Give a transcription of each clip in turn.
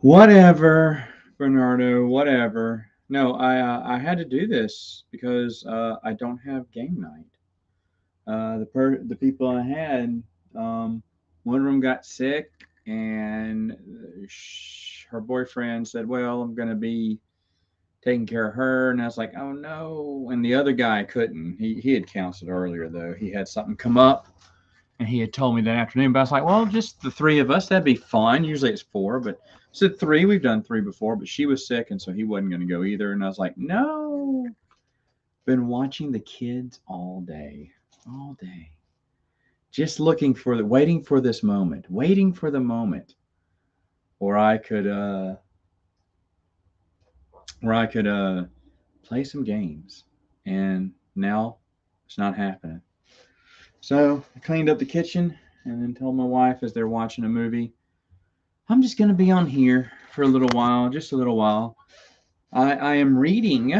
Whatever, Bernardo, whatever. No, I had to do this because I don't have game night. The people I had, um, one of them got sick, and her boyfriend said, "Well, I'm going to be taking care of her," and I was like, "Oh no!" And the other guy couldn't. He had counseled earlier though. He had something come up, and he had told me that afternoon. But I was like, "Well, just the three of us, that'd be fine. Usually it's four, but." I said three. We've done three before, but she was sick, and so he wasn't going to go either. And I was like, no. Been watching the kids all day, just looking for waiting for the moment where I could play some games, and now it's not happening. So I cleaned up the kitchen and then told my wife as they're watching a movie, I'm just going to be on here for a little while, just a little while. I am reading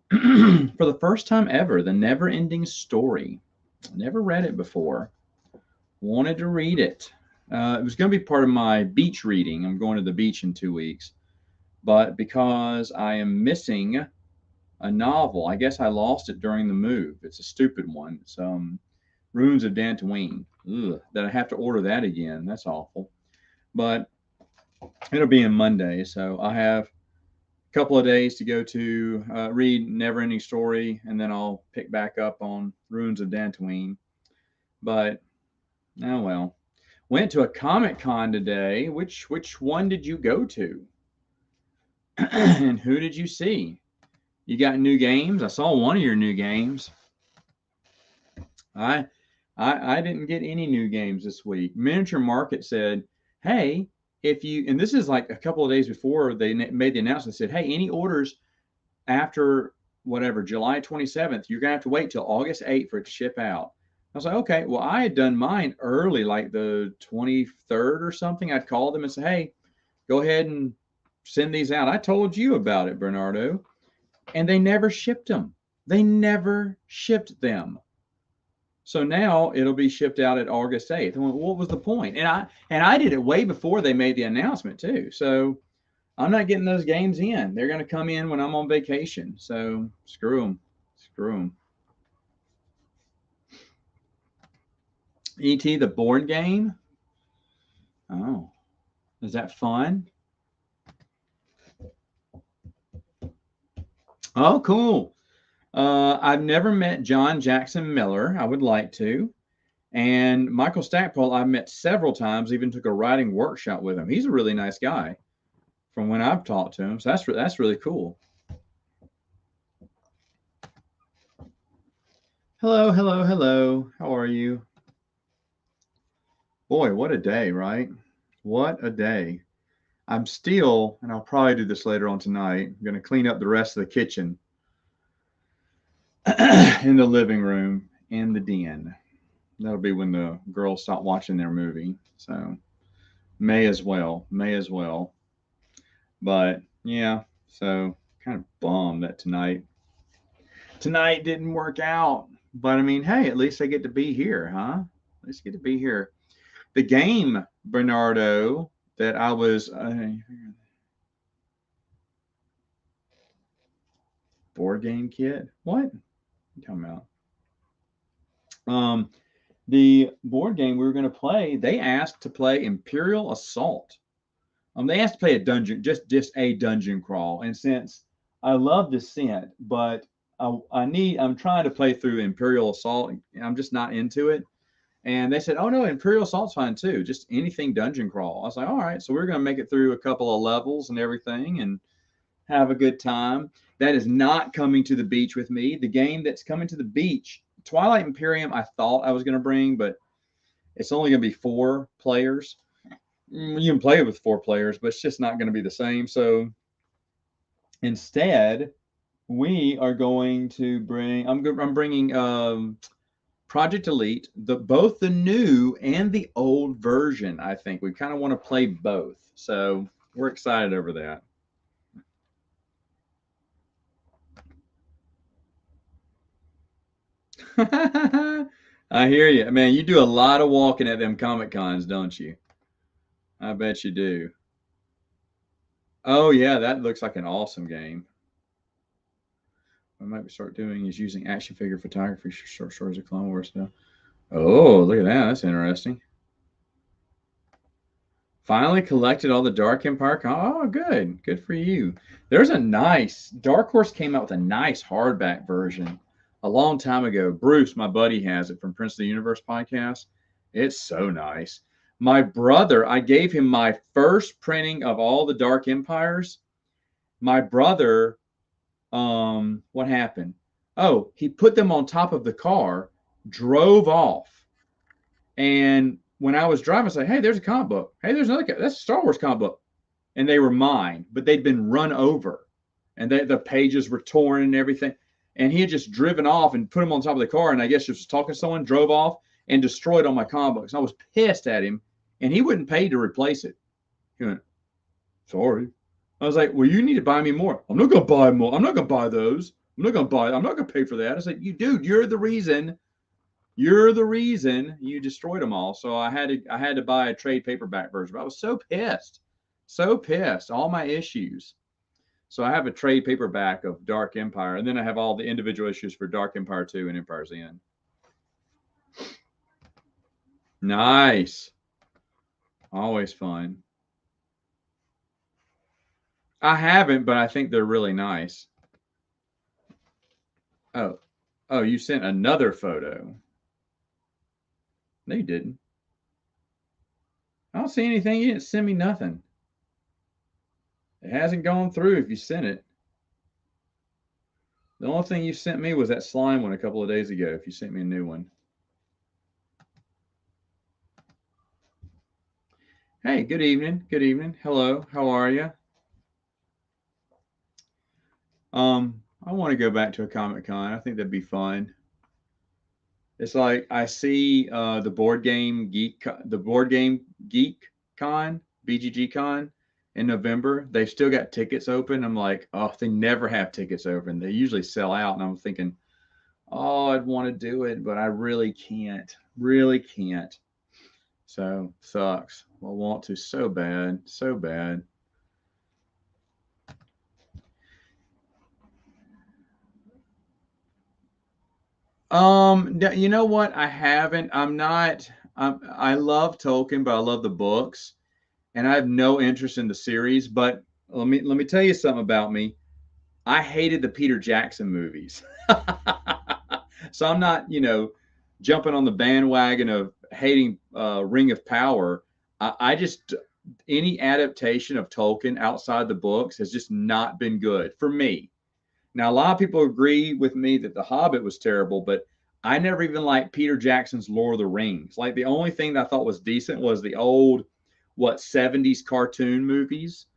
for the first time ever, The Never Ending Story. Never read it before. Wanted to read it. It was going to be part of my beach reading. I'm going to the beach in 2 weeks. But because I am missing a novel, I guess I lost it during the move. It's a stupid one. It's Runes of Dantooine. Ugh, that I have to order that again. That's awful. But it'll be in Monday. So I have couple of days to go to read Neverending Story, and then I'll pick back up on Ruins of Dantooine. But oh well. Went to a Comic Con today. Which one did you go to? And who did you see? You got new games? I saw one of your new games. I I didn't get any new games this week. Miniature Market said, "Hey, if you," and this is like a couple of days before they made the announcement, said, "Hey, any orders after whatever July 27th, you're gonna have to wait till August 8th for it to ship out." I was like, "Okay." Well, I had done mine early, like the 23rd or something. I'd called them and said, "Hey, go ahead and send these out." I told you about it, Bernardo, and they never shipped them. They never shipped them. So now it'll be shipped out at August 8th. What was the point? And I did it way before they made the announcement too. So I'm not getting those games in. They're going to come in when I'm on vacation. So screw them. Screw them. ET the board game. Oh, is that fun? Oh, cool. I've never met John Jackson Miller. I would like to. And Michael Stackpole, I've met several times. Even took a writing workshop with him. He's a really nice guy from when I've talked to him. So that's really cool. Hello, hello, hello. How are you? Boy, what a day, right? What a day. I'm still, and I'll probably do this later on tonight, I'm going to clean up the rest of the kitchen in the living room and the den. That'll be when the girls stop watching their movie. So may as well. May as well. But yeah, so kind of bummed that tonight didn't work out. But I mean, hey, at least I get to be here, huh? At least I get to be here. The game, Bernardo, that I was board game kit. What? What are you talking about? Um, the board game we were going to play, they asked to play Imperial Assault. They asked to play a dungeon, just a dungeon crawl. And since I love Descent, but I'm trying to play through Imperial Assault. I'm just not into it. And they said, "Oh no, Imperial Assault's fine too. Just anything dungeon crawl." I was like, "All right." So we're going to make it through a couple of levels and everything, and have a good time. That is not coming to the beach with me. The game that's coming to the beach, Twilight Imperium, I thought I was going to bring, but it's only going to be 4 players. You can play it with 4 players, but it's just not going to be the same. So instead, we are going to bring. I'm bringing Project Elite, both the new and the old version. I think we kind of want to play both, so we're excited over that. I hear you, man. You do a lot of walking at them Comic Cons, don't you? I bet you do. Oh yeah, that looks like an awesome game. What I might start doing is using action figure photography for short stories of Clone Wars stuff. Oh, look at that. That's interesting. Finally collected all the Dark Empire. Oh, good. Good for you. There's a nice, Dark Horse came out with a nice hardback version a long time ago. Bruce, my buddy, has it from Prince of the Universe podcast. It's so nice. My brother, I gave him my first printing of all the Dark Empires. My brother, what happened? Oh, he put them on top of the car, drove off, and when I was driving, I said, "Hey, there's a comic book. Hey, there's another. That's a Star Wars comic book," and they were mine, but they'd been run over, and the pages were torn and everything. And he had just driven off and put them on top of the car, and I guess just was talking to someone, drove off and destroyed all my comic books. I was pissed at him, and he wouldn't pay to replace it. He went, "Sorry." I was like, "Well, you need to buy me more." "I'm not gonna buy more. I'm not gonna buy those. I'm not gonna pay for that." I said, "You dude, you're the reason you destroyed them all." So I had to buy a trade paperback version. But I was so pissed. All my issues. So I have a trade paperback of Dark Empire, and then I have all the individual issues for Dark Empire 2 and Empire's End. Nice. Always fun. I haven't, but I think they're really nice. Oh, you sent another photo. No, you didn't. I don't see anything. You didn't send me nothing. It hasn't gone through if you sent it. The only thing you sent me was that slime one a couple of days ago, if you sent me a new one. Hey, good evening. Good evening. Hello. How are you? I want to go back to a Comic-Con. I think that'd be fun. It's like I see the board game geek con, BGG con in November. They've still got tickets open. I'm like, oh, they never have tickets open. They usually sell out, and I'm thinking, oh, I'd want to do it, but I really can't. Really can't. So sucks. I want to so bad, so bad. You know what? I haven't. I'm not. I love Tolkien, but I love the books, and I have no interest in the series. But let me tell you something about me. I hated the Peter Jackson movies, so I'm not jumping on the bandwagon of hating Ring of Power. I just any adaptation of Tolkien outside the books has just not been good for me. Now, a lot of people agree with me that The Hobbit was terrible, but I never even liked Peter Jackson's Lord of the Rings. Like the only thing that I thought was decent was the old, 70s cartoon movies,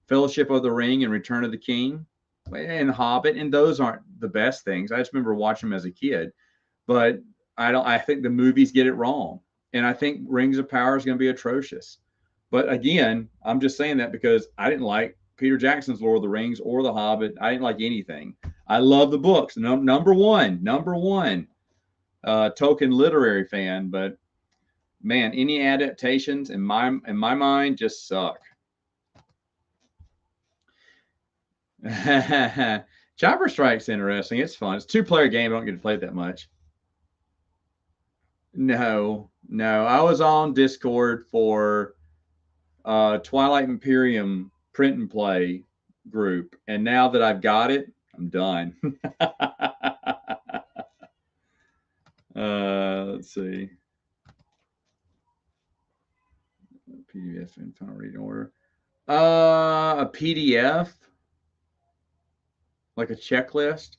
Fellowship of the Ring and Return of the King and Hobbit, and those aren't the best things. I just remember watching them as a kid, but I think the movies get it wrong, and I think Rings of Power is going to be atrocious. But again, I'm just saying that because I didn't like Peter Jackson's Lord of the Rings or The Hobbit. I didn't like anything. I love the books. Number one, Tolkien literary fan. But man, any adaptations in my mind just suck. Chopper Strike's interesting. It's fun. It's a 2-player game. I don't get to play it that much. No. I was on Discord for Twilight Imperium print and play group, and now that I've got it, I'm done. Let's see. PDF and final reading order. A PDF, like a checklist.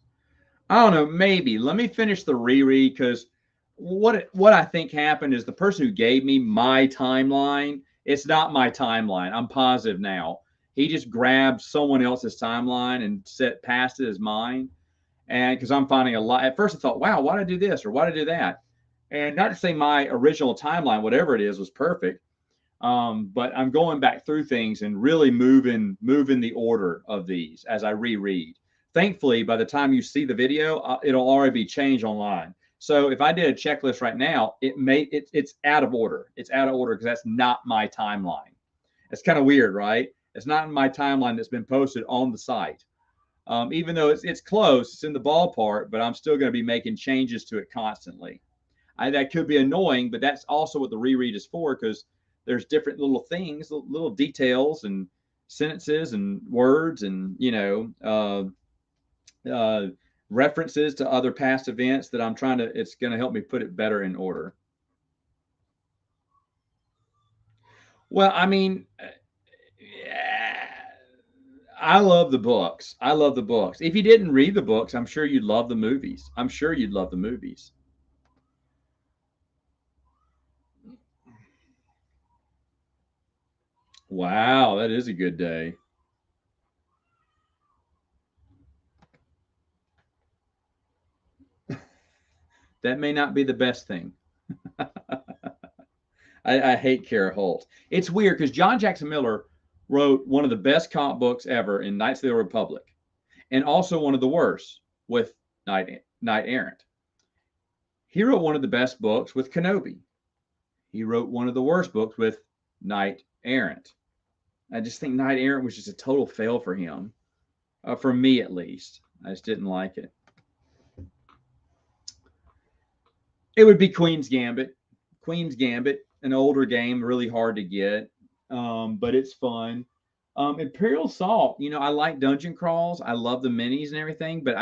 I don't know. Maybe. Let me finish the reread because what I think happened is the person who gave me my timeline. It's not my timeline. I'm positive now. He just grabbed someone else's timeline and passed it as mine. And because I'm finding a lot. At first, I thought, wow, why did I do this or why did I do that? And not to say my original timeline, whatever it is, was perfect. But I'm going back through things and really moving the order of these as I reread. Thankfully, by the time you see the video, it'll already be changed online. So if I did a checklist right now, it's out of order. It's out of order because that's not my timeline. It's kind of weird, right? It's not in my timeline that's been posted on the site. Even though it's close, it's in the ballpark, but I'm still going to be making changes to it constantly. That could be annoying, but that's also what the reread is for, because there's different little things, little details and sentences and words and, references to other past events that it's going to help me put it better in order. Well, I mean, I love the books. I love the books. If you didn't read the books, I'm sure you'd love the movies. I'm sure you'd love the movies. Wow, that is a good day. That may not be the best thing. I hate Kara Holt. It's weird because John Jackson Miller wrote one of the best comic books ever in Knights of the Old Republic, and also one of the worst with Knight Errant. He wrote one of the best books with Kenobi. He wrote one of the worst books with Knight Errant. I just think Knight Errant was just a total fail for him, for me at least. I just didn't like it. It would be Queen's Gambit. Queen's Gambit, an older game, really hard to get, but it's fun. Imperial Assault, I like dungeon crawls. I love the minis and everything, but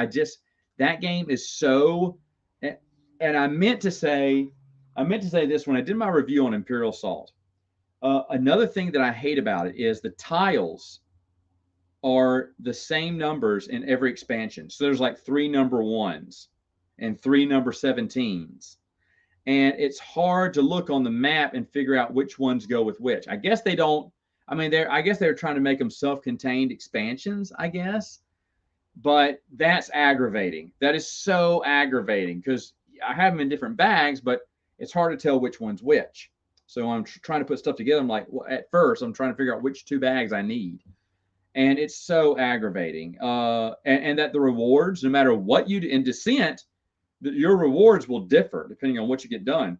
that game is so. And I meant to say this when I did my review on Imperial Assault. Another thing that I hate about it is the tiles are the same numbers in every expansion. So there's like 3 number 1s and 3 number 17s. And it's hard to look on the map and figure out which ones go with which. I guess they don't. I guess they're trying to make them self-contained expansions, I guess. But that's aggravating. That is so aggravating because I have them in different bags, but it's hard to tell which one's which. So I'm trying to put stuff together. I'm like, well, at first, I'm trying to figure out which 2 bags I need. And it's so aggravating. And that the rewards, no matter what you do in Descent, your rewards will differ depending on what you get done.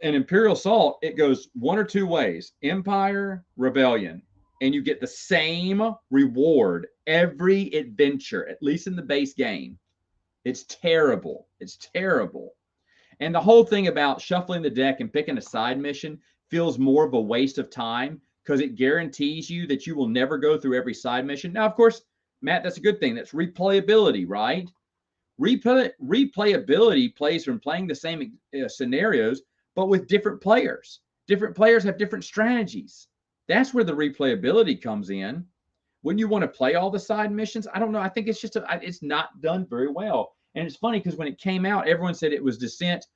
In Imperial Assault, it goes one or 2 ways: Empire, Rebellion, and you get the same reward every adventure, at least in the base game. It's terrible. It's terrible. And the whole thing about shuffling the deck and picking a side mission feels more of a waste of time because it guarantees you that you will never go through every side mission. Now, of course, Matt, that's a good thing. That's replayability, right? Replayability plays from playing the same scenarios, but with different players. Different players have different strategies. That's where the replayability comes in. When you want to play all the side missions, I don't know. I think it's just it's not done very well. And it's funny because when it came out, everyone said it was Descent,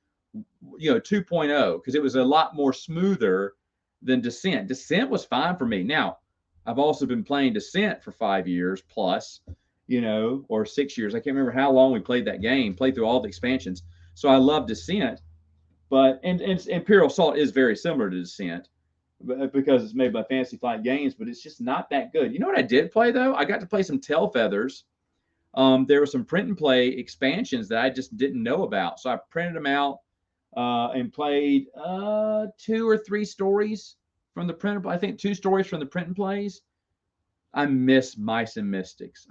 2.0, because it was a lot more smoother than Descent. Descent was fine for me. Now, I've also been playing Descent for 5 years plus, or 6 years. I can't remember how long we played that game, played through all the expansions. So I love Descent, but and Imperial Assault is very similar to Descent because it's made by Fantasy Flight Games, but it's just not that good. You know what I did play though? I got to play some Tail Feathers. There were some print and play expansions that I just didn't know about, so I printed them out and played 2 or 3 stories from the print. I think 2 stories from the print and plays. I miss Mice and Mystics.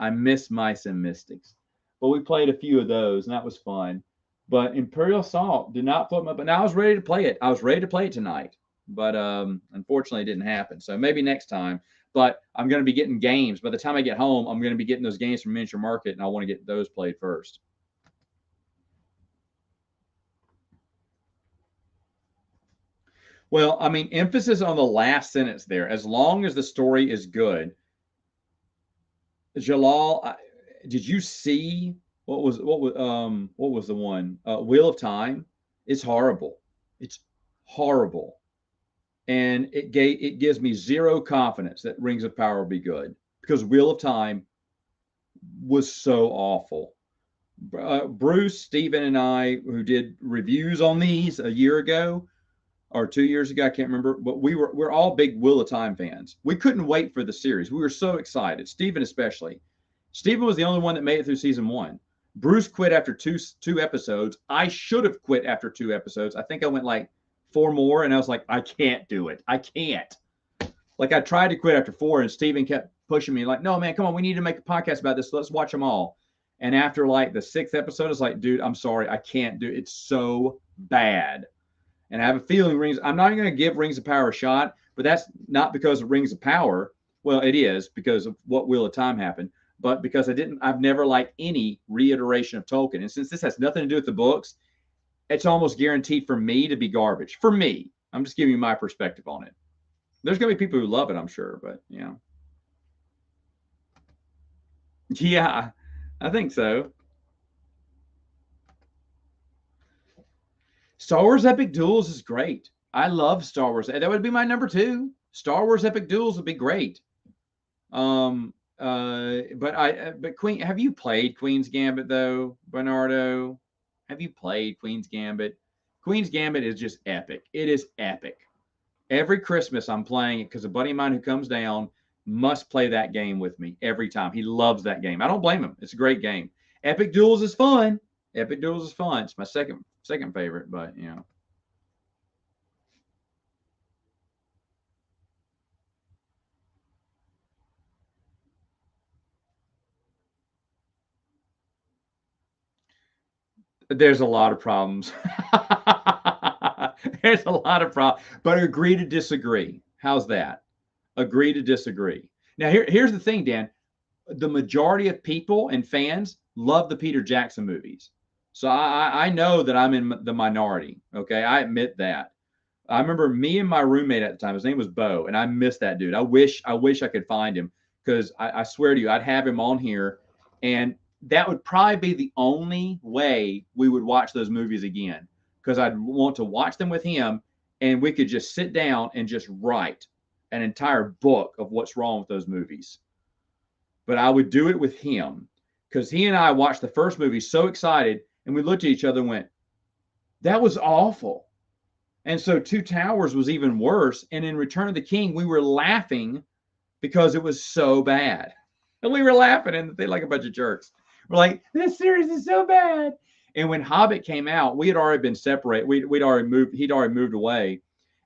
But we played a few of those, and that was fun. But Imperial Assault did not flip my. But now I was ready to play it. I was ready to play it tonight, but unfortunately, it didn't happen. So maybe next time. But I'm going to be getting games. By the time I get home, I'm going to be getting those games from Miniature Market, and I want to get those played first. Well, emphasis on the last sentence there. As long as the story is good. Jalal, did you see what was the one? Wheel of Time? It's horrible. It's horrible. And it gives me zero confidence that Rings of Power will be good because Wheel of Time was so awful. Bruce, Stephen, and I, who did reviews on these a year ago or 2 years ago, I can't remember, but we're all big Wheel of Time fans. We couldn't wait for the series. We were so excited, Stephen especially. Stephen was the only one that made it through season 1. Bruce quit after two episodes. I should have quit after 2 episodes. I think I went like 4 more, and I was like, I can't do it. I can't. Like I tried to quit after 4, and Steven kept pushing me, like, no, man, come on, we need to make a podcast about this. Let's watch them all. And after like the 6th episode, it's like, dude, I'm sorry, I can't do it. It's so bad. And I have a feeling I'm not even going to give Rings of Power a shot, but that's not because of Rings of Power. Well, it is because of what Wheel of Time happened, but because I've never liked any reiteration of Tolkien. And since this has nothing to do with the books, it's almost guaranteed for me to be garbage. For me, I'm just giving you my perspective on it. There's going to be people who love it, I'm sure, but yeah, I think so. Star Wars Epic Duels is great. I love Star Wars. That would be my number 2. Star Wars Epic Duels would be great. But Queen, have you played Queen's Gambit though, Bernardo? Have you played Queen's Gambit? Queen's Gambit is just epic. It is epic. Every Christmas I'm playing it because a buddy of mine who comes down must play that game with me every time. He loves that game. I don't blame him. It's a great game. Epic Duels is fun. Epic Duels is fun. It's my second favorite, but there's a lot of problems. There's a lot of problems, but agree to disagree. How's that? Agree to disagree. Now, here's the thing, Dan. The majority of people and fans love the Peter Jackson movies. So I know that I'm in the minority. Okay. I admit that. I remember me and my roommate at the time, his name was Bo, and I miss that dude. I wish I could find him because I swear to you, I'd have him on here, and that would probably be the only way we would watch those movies again because I'd want to watch them with him, and we could just sit down and just write an entire book of what's wrong with those movies. But I would do it with him because he and I watched the first movie so excited, and we looked at each other and went, "That was awful." And so Two Towers was even worse. And in Return of the King, we were laughing because it was so bad. And we were laughing and they like a bunch of jerks. We're like, this series is so bad. And when Hobbit came out, we had already been separated. We'd already moved, he'd already moved away.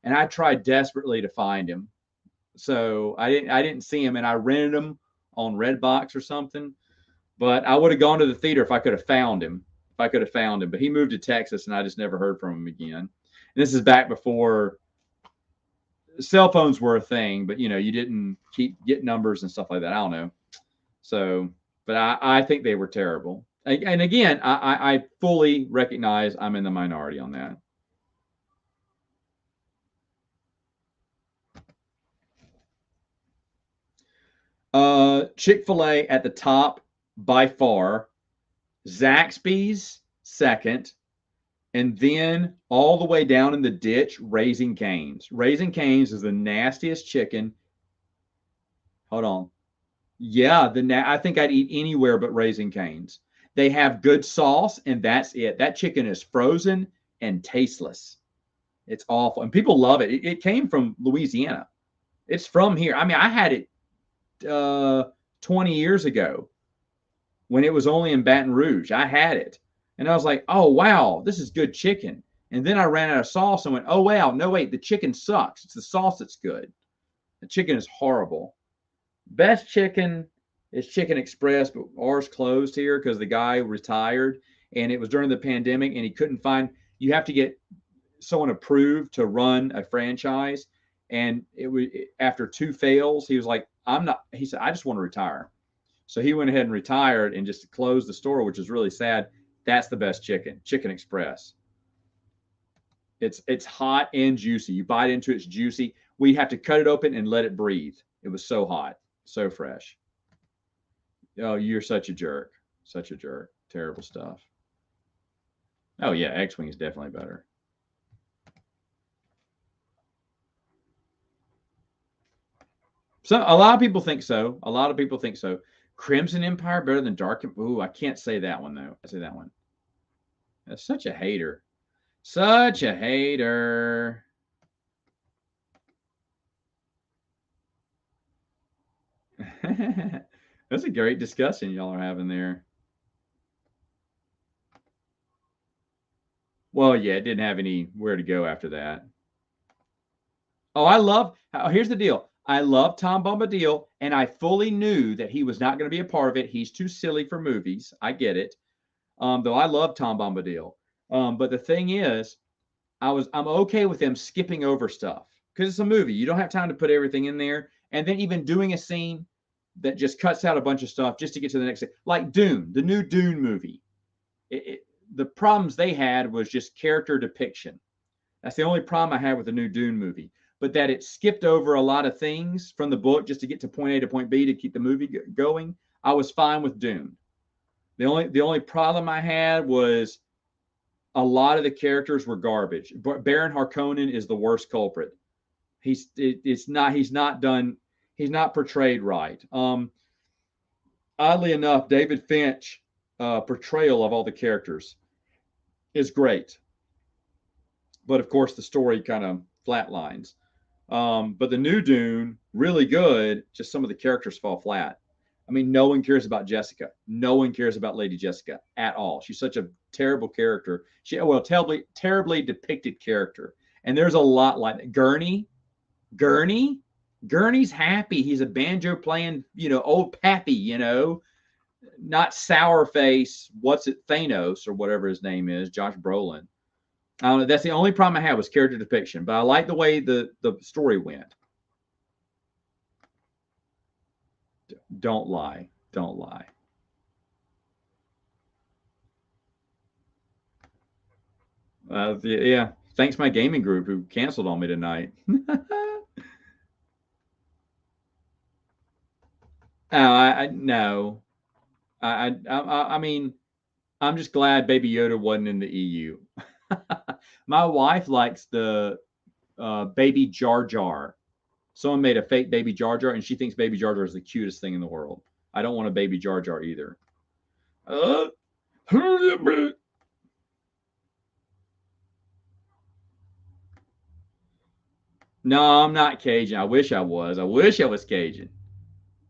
And I tried desperately to find him. So I didn't see him, and I rented him on Redbox or something. But I would have gone to the theater if I could have found him. If I could have found him. But he moved to Texas and I just never heard from him again. And this is back before cell phones were a thing, but you didn't get numbers and stuff like that. I don't know. So, but I think they were terrible. And again, I fully recognize I'm in the minority on that. Chick-fil-A at the top by far. Zaxby's second. And then all the way down in the ditch, Raising Cane's. Raising Cane's is the nastiest chicken. Hold on. Yeah, I think I'd eat anywhere but Raising Cane's. They have good sauce, and that's it. That chicken is frozen and tasteless. It's awful, and people love it. It came from Louisiana. It's from here. I mean, I had it 20 years ago when it was only in Baton Rouge. I had it. And I was like, oh, wow, this is good chicken. And then I ran out of sauce and went, oh, wow, no, wait, the chicken sucks. It's the sauce that's good. The chicken is horrible. Best chicken is Chicken Express, but ours closed here because the guy retired. And it was during the pandemic, and he couldn't find, you have to get someone approved to run a franchise. And it was after 2 fails, he was like, he said, I just want to retire. So he went ahead and retired and just closed the store, which is really sad. That's the best chicken, Chicken Express. It's hot and juicy. You bite into it, it's juicy. We have to cut it open and let it breathe. It was so hot, so fresh. Oh, you're such a jerk. Such a jerk. Terrible stuff. Oh, yeah, X-Wing is definitely better. So a lot of people think so. A lot of people think so. Crimson Empire better than Dark. Ooh, I can't say that one though. I say that one. That's such a hater. Such a hater. That's a great discussion y'all are having there. Well, yeah, it didn't have anywhere to go after that. Oh, I love. Here's the deal. I love Tom Bombadil, and I fully knew that he was not going to be a part of it. He's too silly for movies. I get it. Though I love Tom Bombadil. But the thing is, I'm okay with them skipping over stuff because it's a movie. You don't have time to put everything in there, and then even doing a scene that just cuts out a bunch of stuff just to get to the next thing. Like Dune, the new Dune movie. The problems they had was just character depiction. That's the only problem I had with the new Dune movie. But that it skipped over a lot of things from the book just to get to point A to point B to keep the movie going. I was fine with Dune. The only problem I had was a lot of the characters were garbage. Baron Harkonnen is the worst culprit. He's not portrayed right. Oddly enough, David Finch portrayal of all the characters is great, but of course the story kind of flatlines. But the new Dune, really good. Just some of the characters fall flat. I mean, no one cares about Jessica. No one cares about Lady Jessica at all. She's such a terrible character. Terribly depicted character. And there's a lot like that. Gurney's happy. He's a banjo playing, old pappy, not sour face. What's it, Thanos or whatever his name is, Josh Brolin. I don't know. That's the only problem I had was character depiction, but I like the way the story went. Don't lie. Don't lie. Yeah. Thanks my gaming group who canceled on me tonight. No. I mean, I'm just glad Baby Yoda wasn't in the EU. My wife likes the Baby Jar Jar. Someone made a fake Baby Jar Jar, and she thinks Baby Jar Jar is the cutest thing in the world. I don't want a Baby Jar Jar either. No, I'm not Cajun. I wish I was. I wish I was Cajun.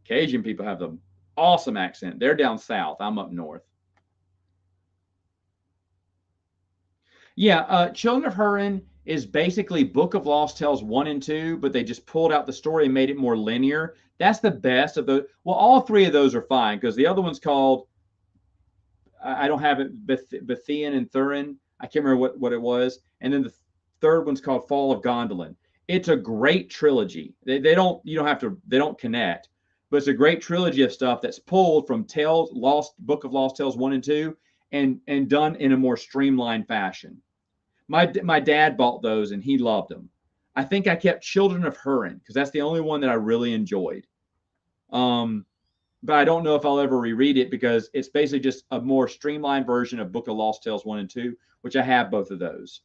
Cajun people have the awesome accent. They're down south. I'm up north. Yeah, Children of Hurin is basically Book of Lost Tales 1 and 2, but they just pulled out the story and made it more linear. That's the best of those. Well, all three of those are fine because the other one's called, I don't have it, Bethian and Thurin. I can't remember what it was. And then the third one's called Fall of Gondolin. It's a great trilogy. They don't connect, but it's a great trilogy of stuff that's pulled from Book of Lost Tales 1 and 2 and done in a more streamlined fashion. My dad bought those and he loved them. I think I kept Children of Hurin because that's the only one that I really enjoyed. But I don't know if I'll ever reread it because it's basically just a more streamlined version of Book of Lost Tales 1 and 2, which I have both of those.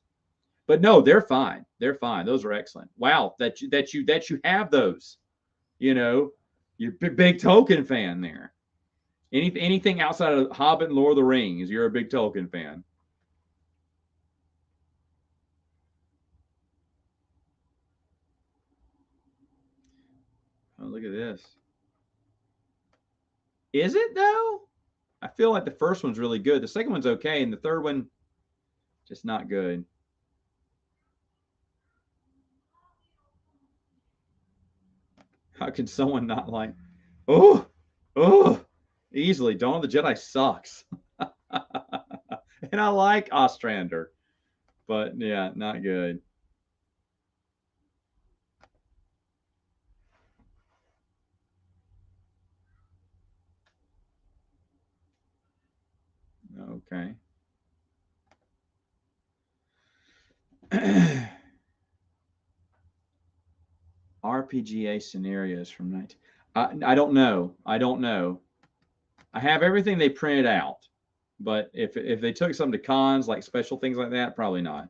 But no, they're fine. They're fine. Those are excellent. Wow, that you have those. You're a big Tolkien fan there. Anything outside of Hobbit and Lord of the Rings, you're a big Tolkien fan. Oh, look at this. Is it though? I feel like the first one's really good. The second one's okay, and the third one just not good. How can someone not like? Oh, oh, easily. Dawn of the Jedi sucks, and I like Ostrander, but yeah, not good. Okay. RPGA scenarios from 19. I don't know. I don't know. I have everything they printed out, but if they took some to cons like special things like that, probably not.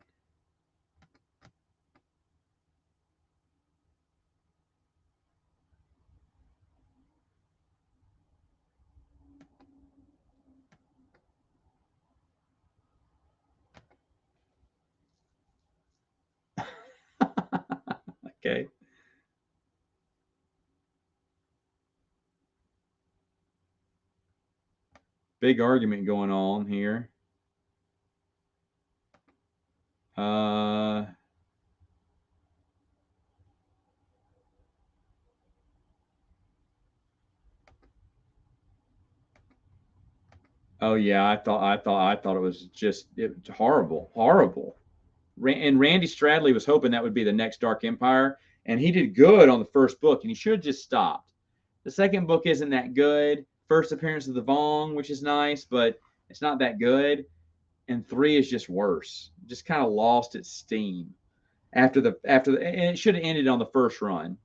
Okay. Big argument going on here. Uh, Oh yeah, I thought it was just horrible, horrible. And Randy Stradley was hoping that would be the next Dark Empire, and he did good on the first book, and he should have just stopped. The second book isn't that good. First appearance of the Vong, which is nice, but it's not that good. And three is just worse. Just kind of lost its steam and it should have ended on the first run.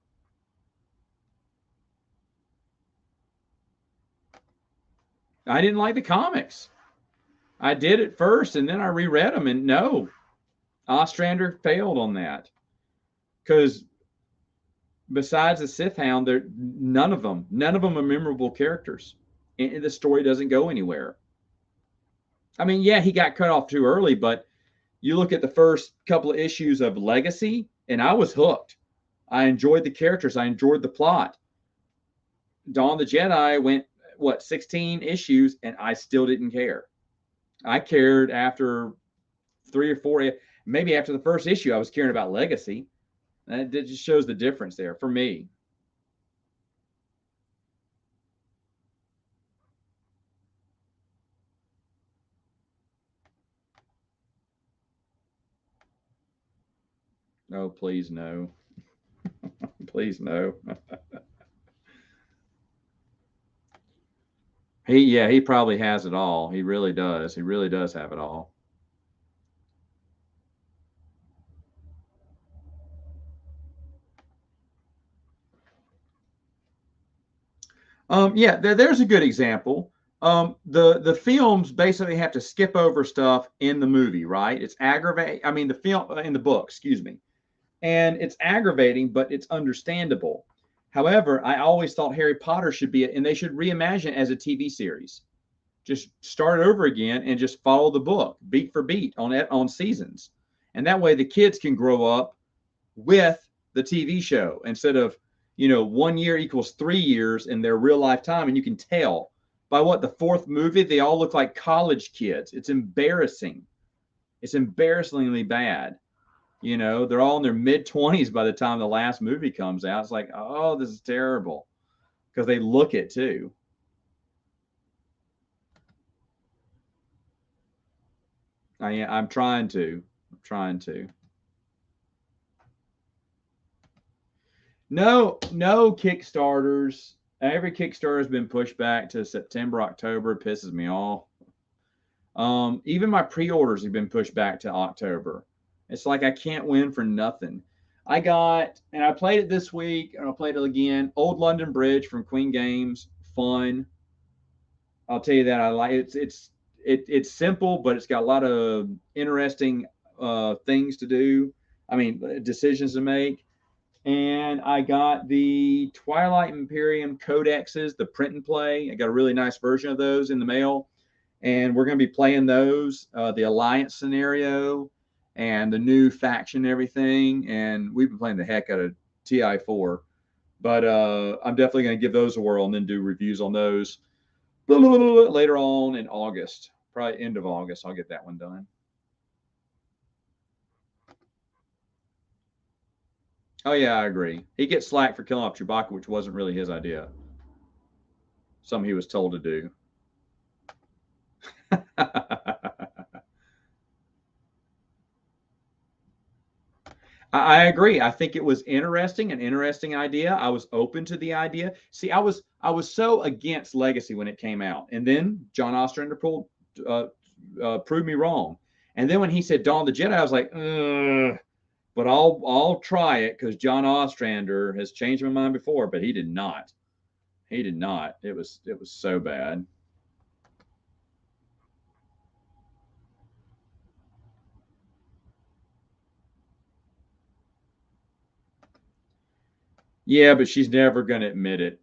I didn't like the comics. I did at first, and then I reread them, and no, Ostrander failed on that because besides the Sith Hound, there none of them are memorable characters, and the story doesn't go anywhere. I mean, yeah, he got cut off too early, but you look at the first couple of issues of Legacy, and I was hooked. I enjoyed the characters. I enjoyed the plot. Dawn of the Jedi went, what, 16 issues, and I still didn't care. I cared after three or four, maybe after the first issue, I was caring about Legacy. And it just shows the difference there for me. Oh, please no. Please no. He probably has it all. He really does. He really does have it all. Yeah, there's a good example. The films basically have to skip over stuff in the movie, right? It's aggravating. I mean, the film in the book, excuse me, and it's aggravating, but it's understandable. However, I always thought Harry Potter should be, and they should reimagine it as a TV series. Just start over again and just follow the book beat for beat on seasons, and that way the kids can grow up with the TV show instead of 1 year equals 3 years in their real life time, and you can tell by what the fourth movie they all look like college kids. It's embarrassing. It's embarrassingly bad. They're all in their mid 20s by the time the last movie comes out. It's like, oh, this is terrible because they look it too. I'm trying to. I'm trying to. No Kickstarters. Every Kickstarter has been pushed back to September, October. It pisses me off. Even my pre-orders have been pushed back to October. It's like I can't win for nothing. And I played it this week, and I played it again. Old London Bridge from Queen Games, fun. I'll tell you that I like it. It's simple, but it's got a lot of interesting things to do. I mean, decisions to make. And I got the Twilight Imperium codexes, the print and play. I got a really nice version of those in the mail, and we're going to be playing those, the Alliance scenario, and the new faction and everything. And we've been playing the heck out of TI4, but I'm definitely going to give those a whirl and then do reviews on those later on in August, probably end of August. I'll get that one done. Oh yeah, I agree. He gets slack for killing off Chewbacca, which wasn't really his idea. Something he was told to do. I agree. I think it was interesting, an interesting idea. I was open to the idea. See, I was so against Legacy when it came out, and then John Ostrander proved me wrong. And then when he said Dawn of the Jedi, I was like, ugh. But I'll try it because John Ostrander has changed my mind before, but he did not. He did not. It was so bad. Yeah, but she's never going to admit it.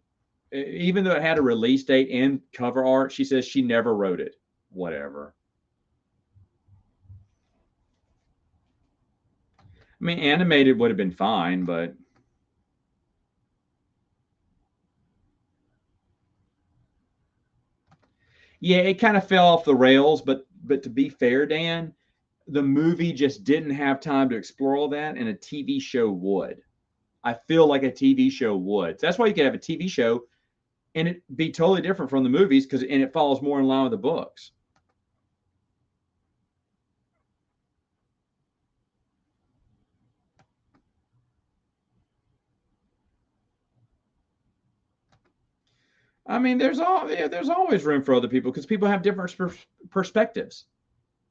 Even though it had a release date and cover art, she says she never wrote it. Whatever. I mean, animated would have been fine, but yeah, it kind of fell off the rails. But to be fair, Dan, the movie just didn't have time to explore all that, and a TV show would. I feel like a TV show would. That's why you could have a TV show and it be totally different from the movies and it follows more in line with the books. I mean, there's always room for other people because people have different perspectives.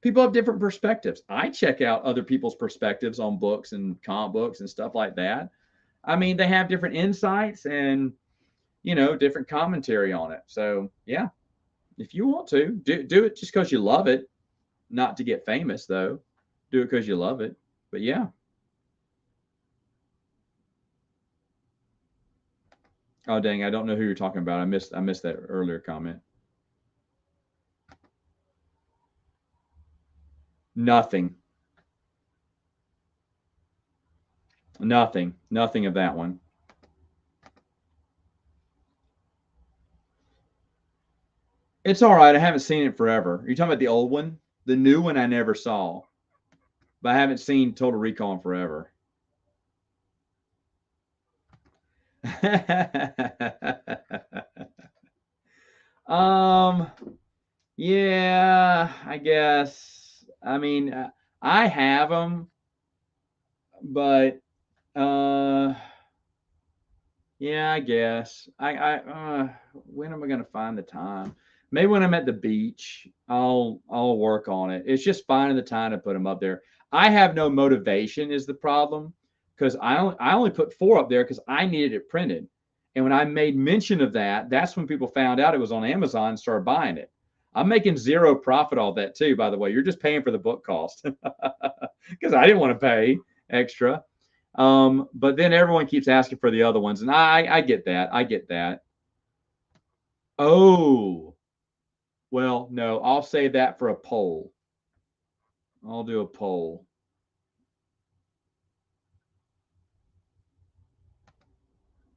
People have different perspectives. I check out other people's perspectives on books and comic books and stuff like that. I mean, they have different insights and different commentary on it. So yeah, if you want to do it just because you love it, not to get famous though. Do it because you love it. But yeah. Oh dang, I don't know who you're talking about. I missed that earlier comment. Nothing. Nothing. Nothing of that one. It's all right. I haven't seen it forever. Are you talking about the old one? The new one I never saw, but I haven't seen Total Recall in forever. um, yeah, I guess. I mean, I have them, but yeah, I guess. When am I gonna find the time? Maybe when I'm at the beach, I'll work on it. It's just finding the time to put them up there. I have no motivation is the problem because I only put 4 up there because I needed it printed. And when I made mention of that, that's when people found out it was on Amazon and started buying it. I'm making zero profit off that too, by the way. You're just paying for the book cost because I didn't want to pay extra. But then everyone keeps asking for the other ones, and I get that. I get that. Oh, well, no, I'll save that for a poll. I'll do a poll.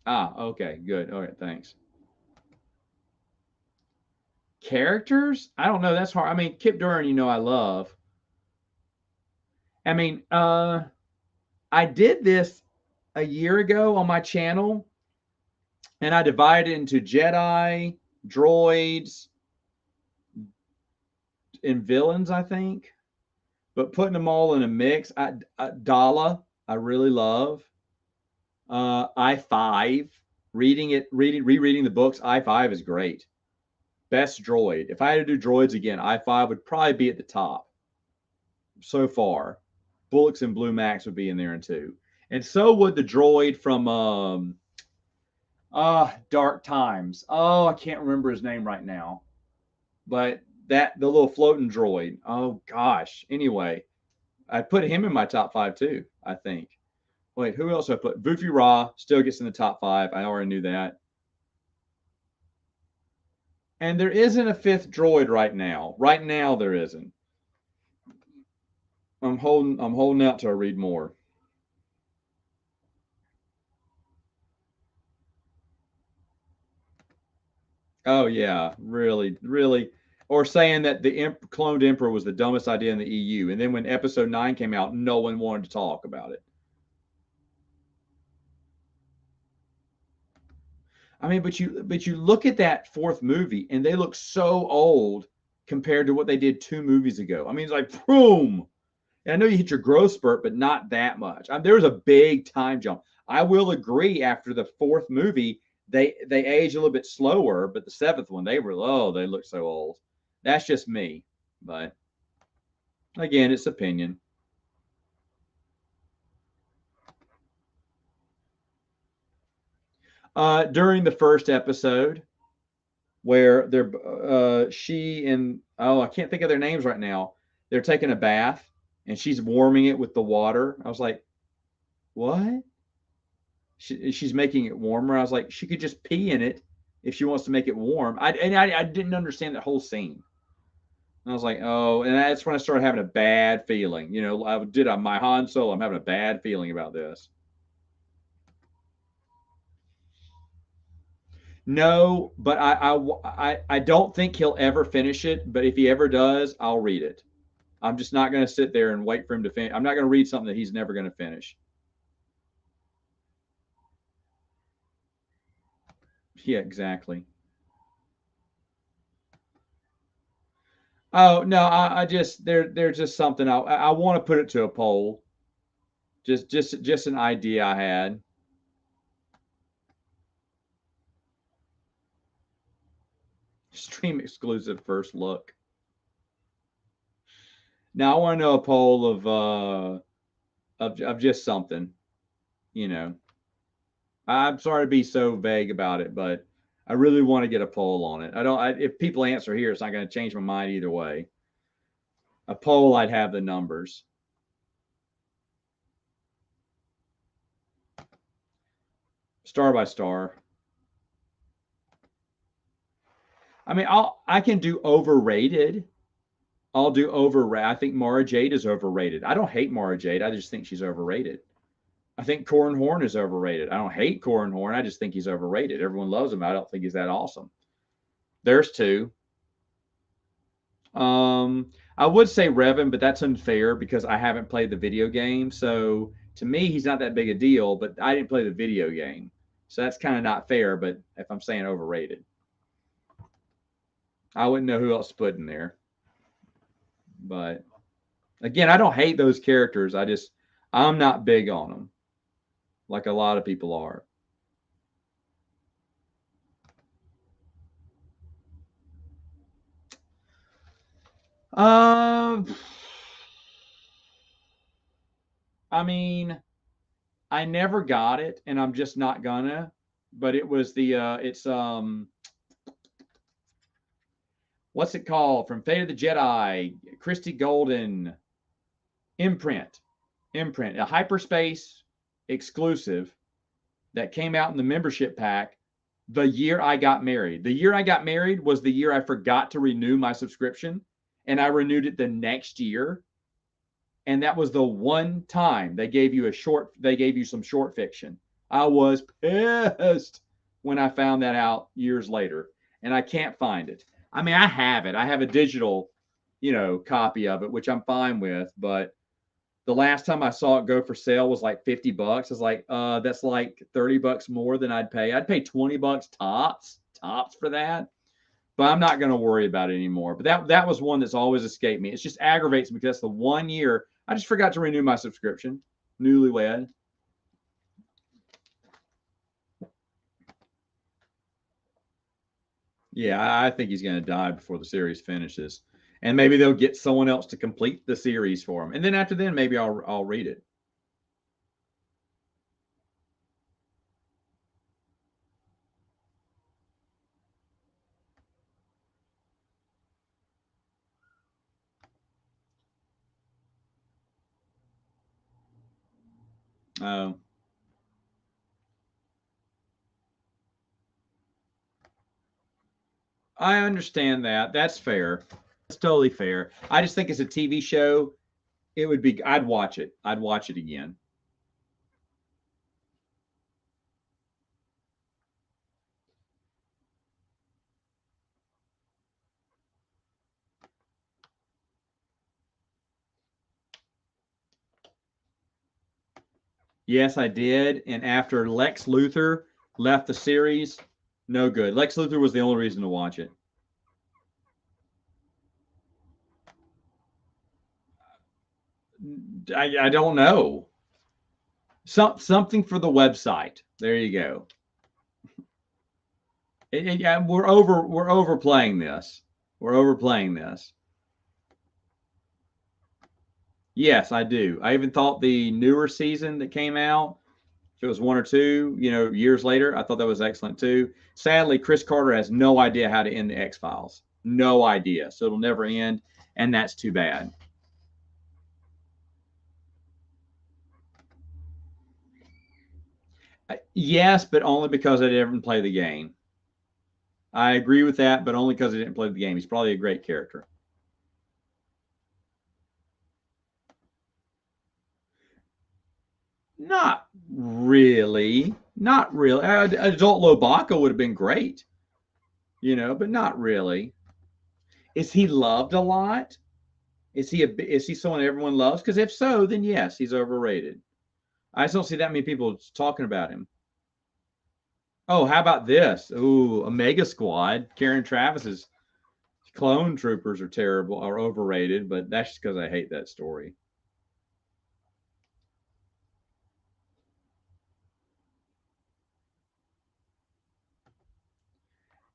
Ah, okay, good. All right, thanks. Characters? I don't know. That's hard. I mean, Kip Duran, I love. I mean, I did this a year ago on my channel, and I divided it into Jedi, droids, and villains, I think. But putting them all in a mix, Dala, I really love. I5, rereading the books, I5 is great. Best droid. If I had to do droids again, I5 would probably be at the top so far. Bullocks and Blue Max would be in there too. And so would the droid from Dark Times. Oh, I can't remember his name right now. But the little floating droid. Oh gosh. Anyway, I put him in my top 5 too, I think. Wait, who else I put? Vufi Ra still gets in the top 5. I already knew that. And there isn't a 5th droid right now. Right now there isn't. I'm holding out till I read more. Oh yeah, really, really. Or saying that the cloned emperor was the dumbest idea in the EU, and then when Episode 9 came out, no one wanted to talk about it. I mean, but you look at that 4th movie, and they look so old compared to what they did 2 movies ago. I mean, it's like boom. And I know you hit your growth spurt, but not that much. There was a big time jump. I will agree. After the 4th movie, they age a little bit slower, but the 7th one, they look so old. That's just me, but again, it's opinion. During the first episode, where she and I can't think of their names right now. They're taking a bath, and she's warming it with the water. I was like, what? She's making it warmer. I was like, she could just pee in it if she wants to make it warm. I didn't understand that whole scene. And I was like, oh, and that's when I started having a bad feeling. I did on my Han Solo. I'm having a bad feeling about this. No, but I don't think he'll ever finish it. But if he ever does, I'll read it. I'm just not going to sit there and wait for him to finish. I'm not going to read something that he's never going to finish. Yeah, exactly. Oh no, I just there's just something I want to put it to a poll. Just an idea I had. Stream exclusive first look. Now I want to know a poll of just something. You know, I'm sorry to be so vague about it, but I really want to get a poll on it. I don't. If people answer here, it's not going to change my mind either way. A poll, I'd have the numbers. Star by star. I mean, I can do overrated. I'll do overrated. I think Mara Jade is overrated. I don't hate Mara Jade. I just think she's overrated. I think Corran Horn is overrated. I don't hate Corran Horn. I just think he's overrated. Everyone loves him. I don't think he's that awesome. There's two. I would say Revan, but that's unfair because I haven't played the video game. So to me, he's not that big a deal, but I didn't play the video game. So that's kind of not fair. But if I'm saying overrated, I wouldn't know who else to put in there. But again, I don't hate those characters. I'm not big on them like a lot of people are. Um, I mean, I never got it, and I'm just not gonna. But it was it's what's it called from Fate of the Jedi? Christy Golden imprint, a hyperspace exclusive that came out in the membership pack the year I got married. The year I got married was the year I forgot to renew my subscription, and I renewed it the next year. And that was the one time they gave you some short fiction. I was pissed when I found that out years later, and I can't find it. I mean, I have it. I have a digital, copy of it, which I'm fine with, but the last time I saw it go for sale was like $50. I was like, that's like $30 more than I'd pay. I'd pay $20 tops for that. But I'm not going to worry about it anymore. But that was one that's always escaped me. It just aggravates me because that's the one year I just forgot to renew my subscription. Newlywed. Yeah, I think he's going to die before the series finishes, and maybe they'll get someone else to complete the series for him. And then after then, maybe I'll read it. Oh, I understand that. That's fair. That's totally fair. I just think it's a TV show. It would be. I'd watch it. I'd watch it again. Yes, I did. And after Lex Luthor left the series, no good. Lex Luthor was the only reason to watch it. I don't know. Something for the website. There you go. Yeah, we're overplaying this. We're overplaying this. Yes, I do. I even thought the newer season that came out, if it was one or two, years later, I thought that was excellent too. Sadly, Chris Carter has no idea how to end the X Files. No idea. So it'll never end, and that's too bad. Yes, but only because I didn't play the game. I agree with that, but only because I didn't play the game. He's probably a great character. Not really. Not really. Adult Lobaka would have been great, but not really. Is he loved a lot? Is he someone everyone loves? Because if so, then yes, he's overrated. I just don't see that many people talking about him. Oh, how about this? Ooh, Omega Squad. Karen Travis is clone troopers are terrible or overrated, but that's just because I hate that story.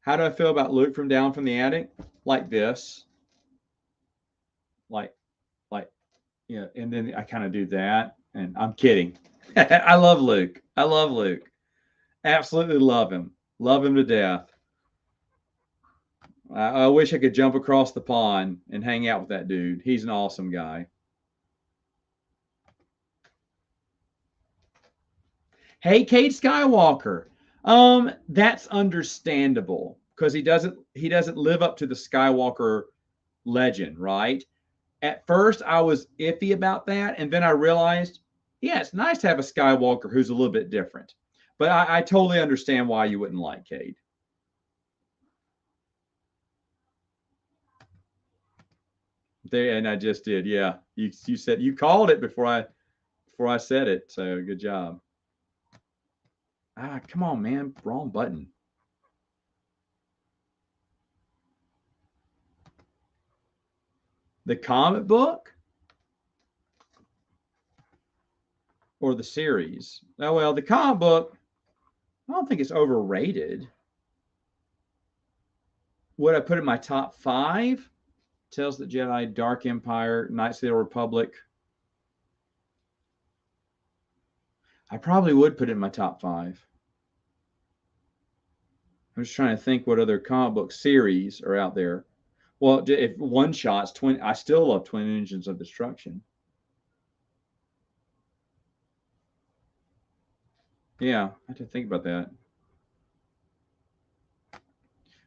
How do I feel about Luke from Down from the Attic? Like this, like like yeah, and then I kind of do that, and I'm kidding. I love Luke. I love Luke. Absolutely love him. Love him to death. I wish I could jump across the pond and hang out with that dude. He's an awesome guy. Hey, Cade Skywalker. That's understandable because he doesn't live up to the Skywalker legend, right? At first, I was iffy about that, and then I realized, yeah, it's nice to have a Skywalker who's a little bit different. But I totally understand why you wouldn't like Cade. There, and I just did, yeah. You said you called it before I said it, so good job. Ah, come on, man, wrong button. The comic book or the series? Oh well, the comic book. I don't think it's overrated. Would I put it in my top five? Tales of the Jedi, Dark Empire, Knights of the Old Republic. I probably would put it in my top five. I'm just trying to think what other comic book series are out there. Well, if one shots, twin, I still love Twin Engines of Destruction. Yeah, I have to think about that.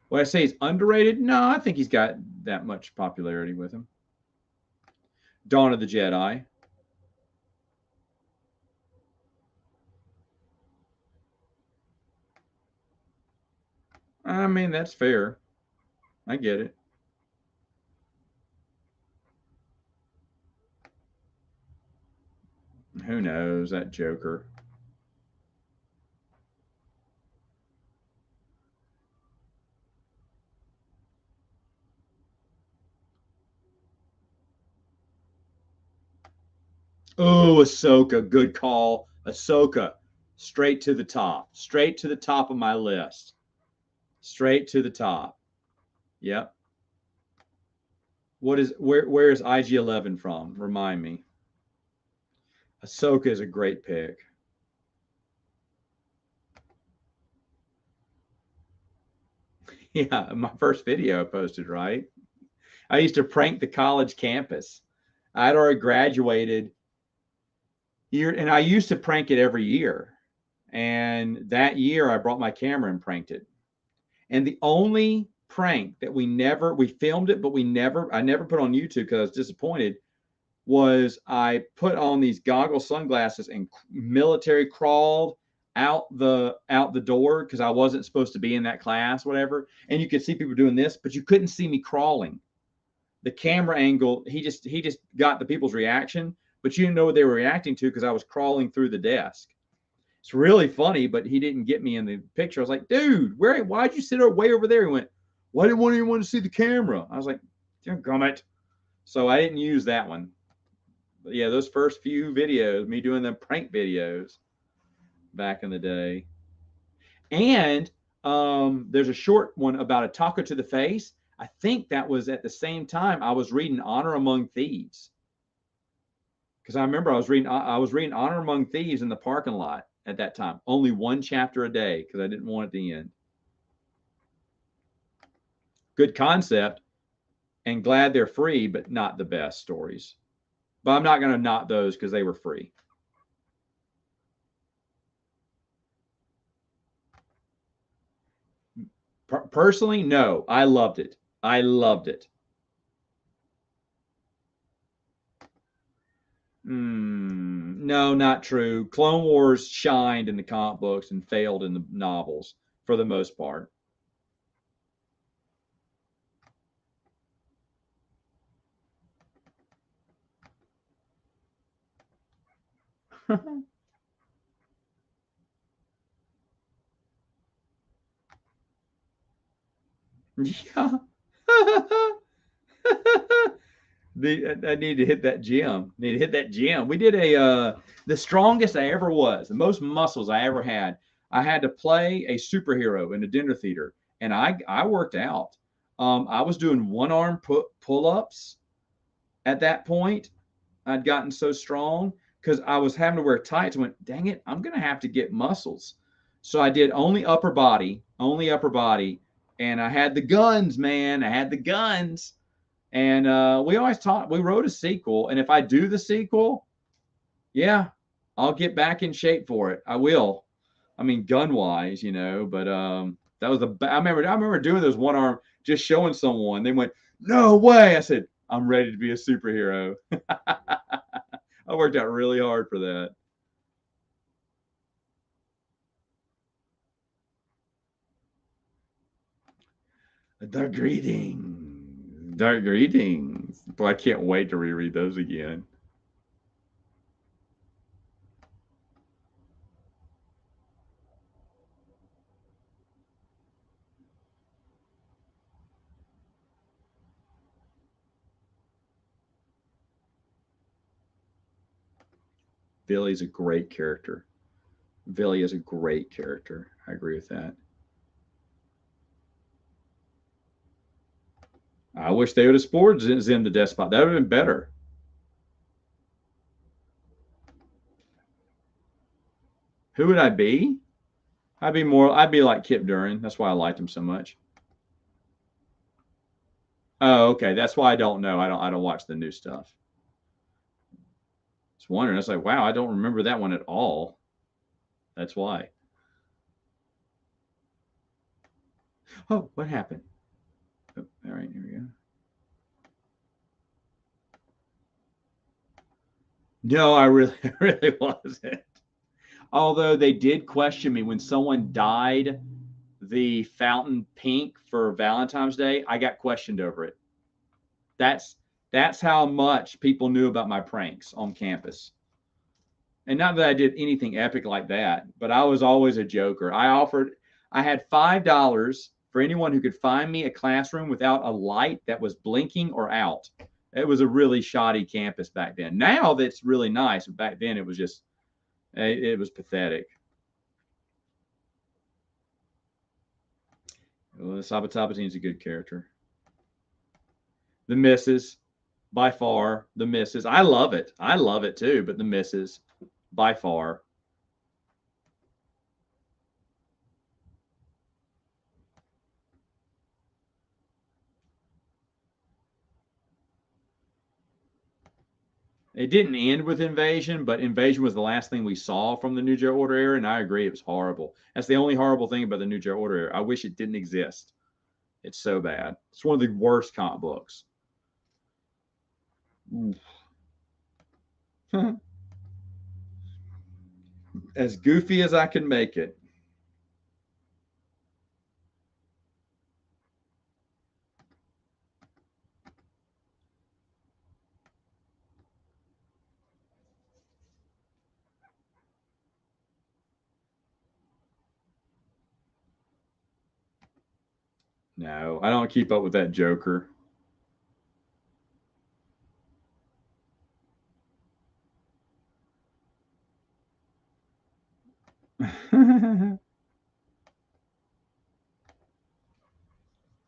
Would I say he's underrated? No, I think he's got that much popularity with him. Dawn of the Jedi. I mean, that's fair. I get it. Who knows that Joker? Oh, Ahsoka, good call. Ahsoka, straight to the top, straight to the top of my list, straight to the top. Yep. Where is IG-11 from? Remind me. Ahsoka is a great pick. Yeah, my first video I posted, right? I used to prank the college campus. I'd already graduated year, and I used to prank it every year. And that year, I brought my camera and pranked it. And the only prank that we filmed it, but I never put on YouTube because I was disappointed. Was I put on these goggle sunglasses and military crawled out the door because I wasn't supposed to be in that class, whatever. And you could see people doing this, but you couldn't see me crawling. The camera angle, he just got the people's reaction, but you didn't know what they were reacting to because I was crawling through the desk. It's really funny, but he didn't get me in the picture. I was like, dude, why'd you sit way over there? He went, well, I didn't want anyone to see the camera. I was like, gummit. So I didn't use that one. But yeah, those first few videos, me doing them prank videos back in the day. And there's a short one about a taco to the face. I think that was at the same time I was reading Honor Among Thieves. Because I remember I was reading Honor Among Thieves in the parking lot at that time. Only one chapter a day because I didn't want it to end. Good concept, and glad they're free, but not the best stories. But I'm not going to knock those because they were free. Personally, no. I loved it. I loved it. No, not true. Clone Wars shined in the comic books and failed in the novels for the most part. Yeah. I need to hit that gym. Need to hit that gym. We did the strongest I ever was, the most muscles I ever had. I had to play a superhero in a dinner theater, and I worked out. I was doing one arm pull ups at that point. I'd gotten so strong because I was having to wear tights. I went, dang it, I'm gonna have to get muscles. So I did only upper body, and I had the guns, man. I had the guns. And we wrote a sequel. And if I do the sequel, yeah, I'll get back in shape for it. I will. I mean, gun wise, but that was I remember doing those one arm, just showing someone. They went, no way. I said, I'm ready to be a superhero. I worked out really hard for that. The greetings. Dark greetings. Boy, I can't wait to reread those again. Billy's a great character. Billy is a great character. I agree with that. I wish they would have spored Zim the Despot. That would have been better. Who would I be? I'd be like Kip Duran. That's why I liked him so much. Oh, okay. That's why I don't know. I don't watch the new stuff. Just wondering. I was like, wow, I don't remember that one at all. That's why. Oh, what happened? Oh, all right, here we go. No, I really, really wasn't. Although they did question me when someone dyed the fountain pink for Valentine's Day, I got questioned over it. That's that's how much people knew about my pranks on campus. And not that I did anything epic like that, but I was always a joker. I had $5 for anyone who could find me a classroom without a light that was blinking or out. It was a really shoddy campus back then. Now that's really nice, but back then it was just, it was pathetic. Well, Sabatapatine's a good character. The misses, by far, the misses. I love it. I love it too, but the misses, by far. It didn't end with Invasion, but Invasion was the last thing we saw from the New Jedi Order era, and I agree it was horrible. That's the only horrible thing about the New Jedi Order era. I wish it didn't exist. It's so bad. It's one of the worst comic books. As goofy as I can make it. No, I don't keep up with that Joker.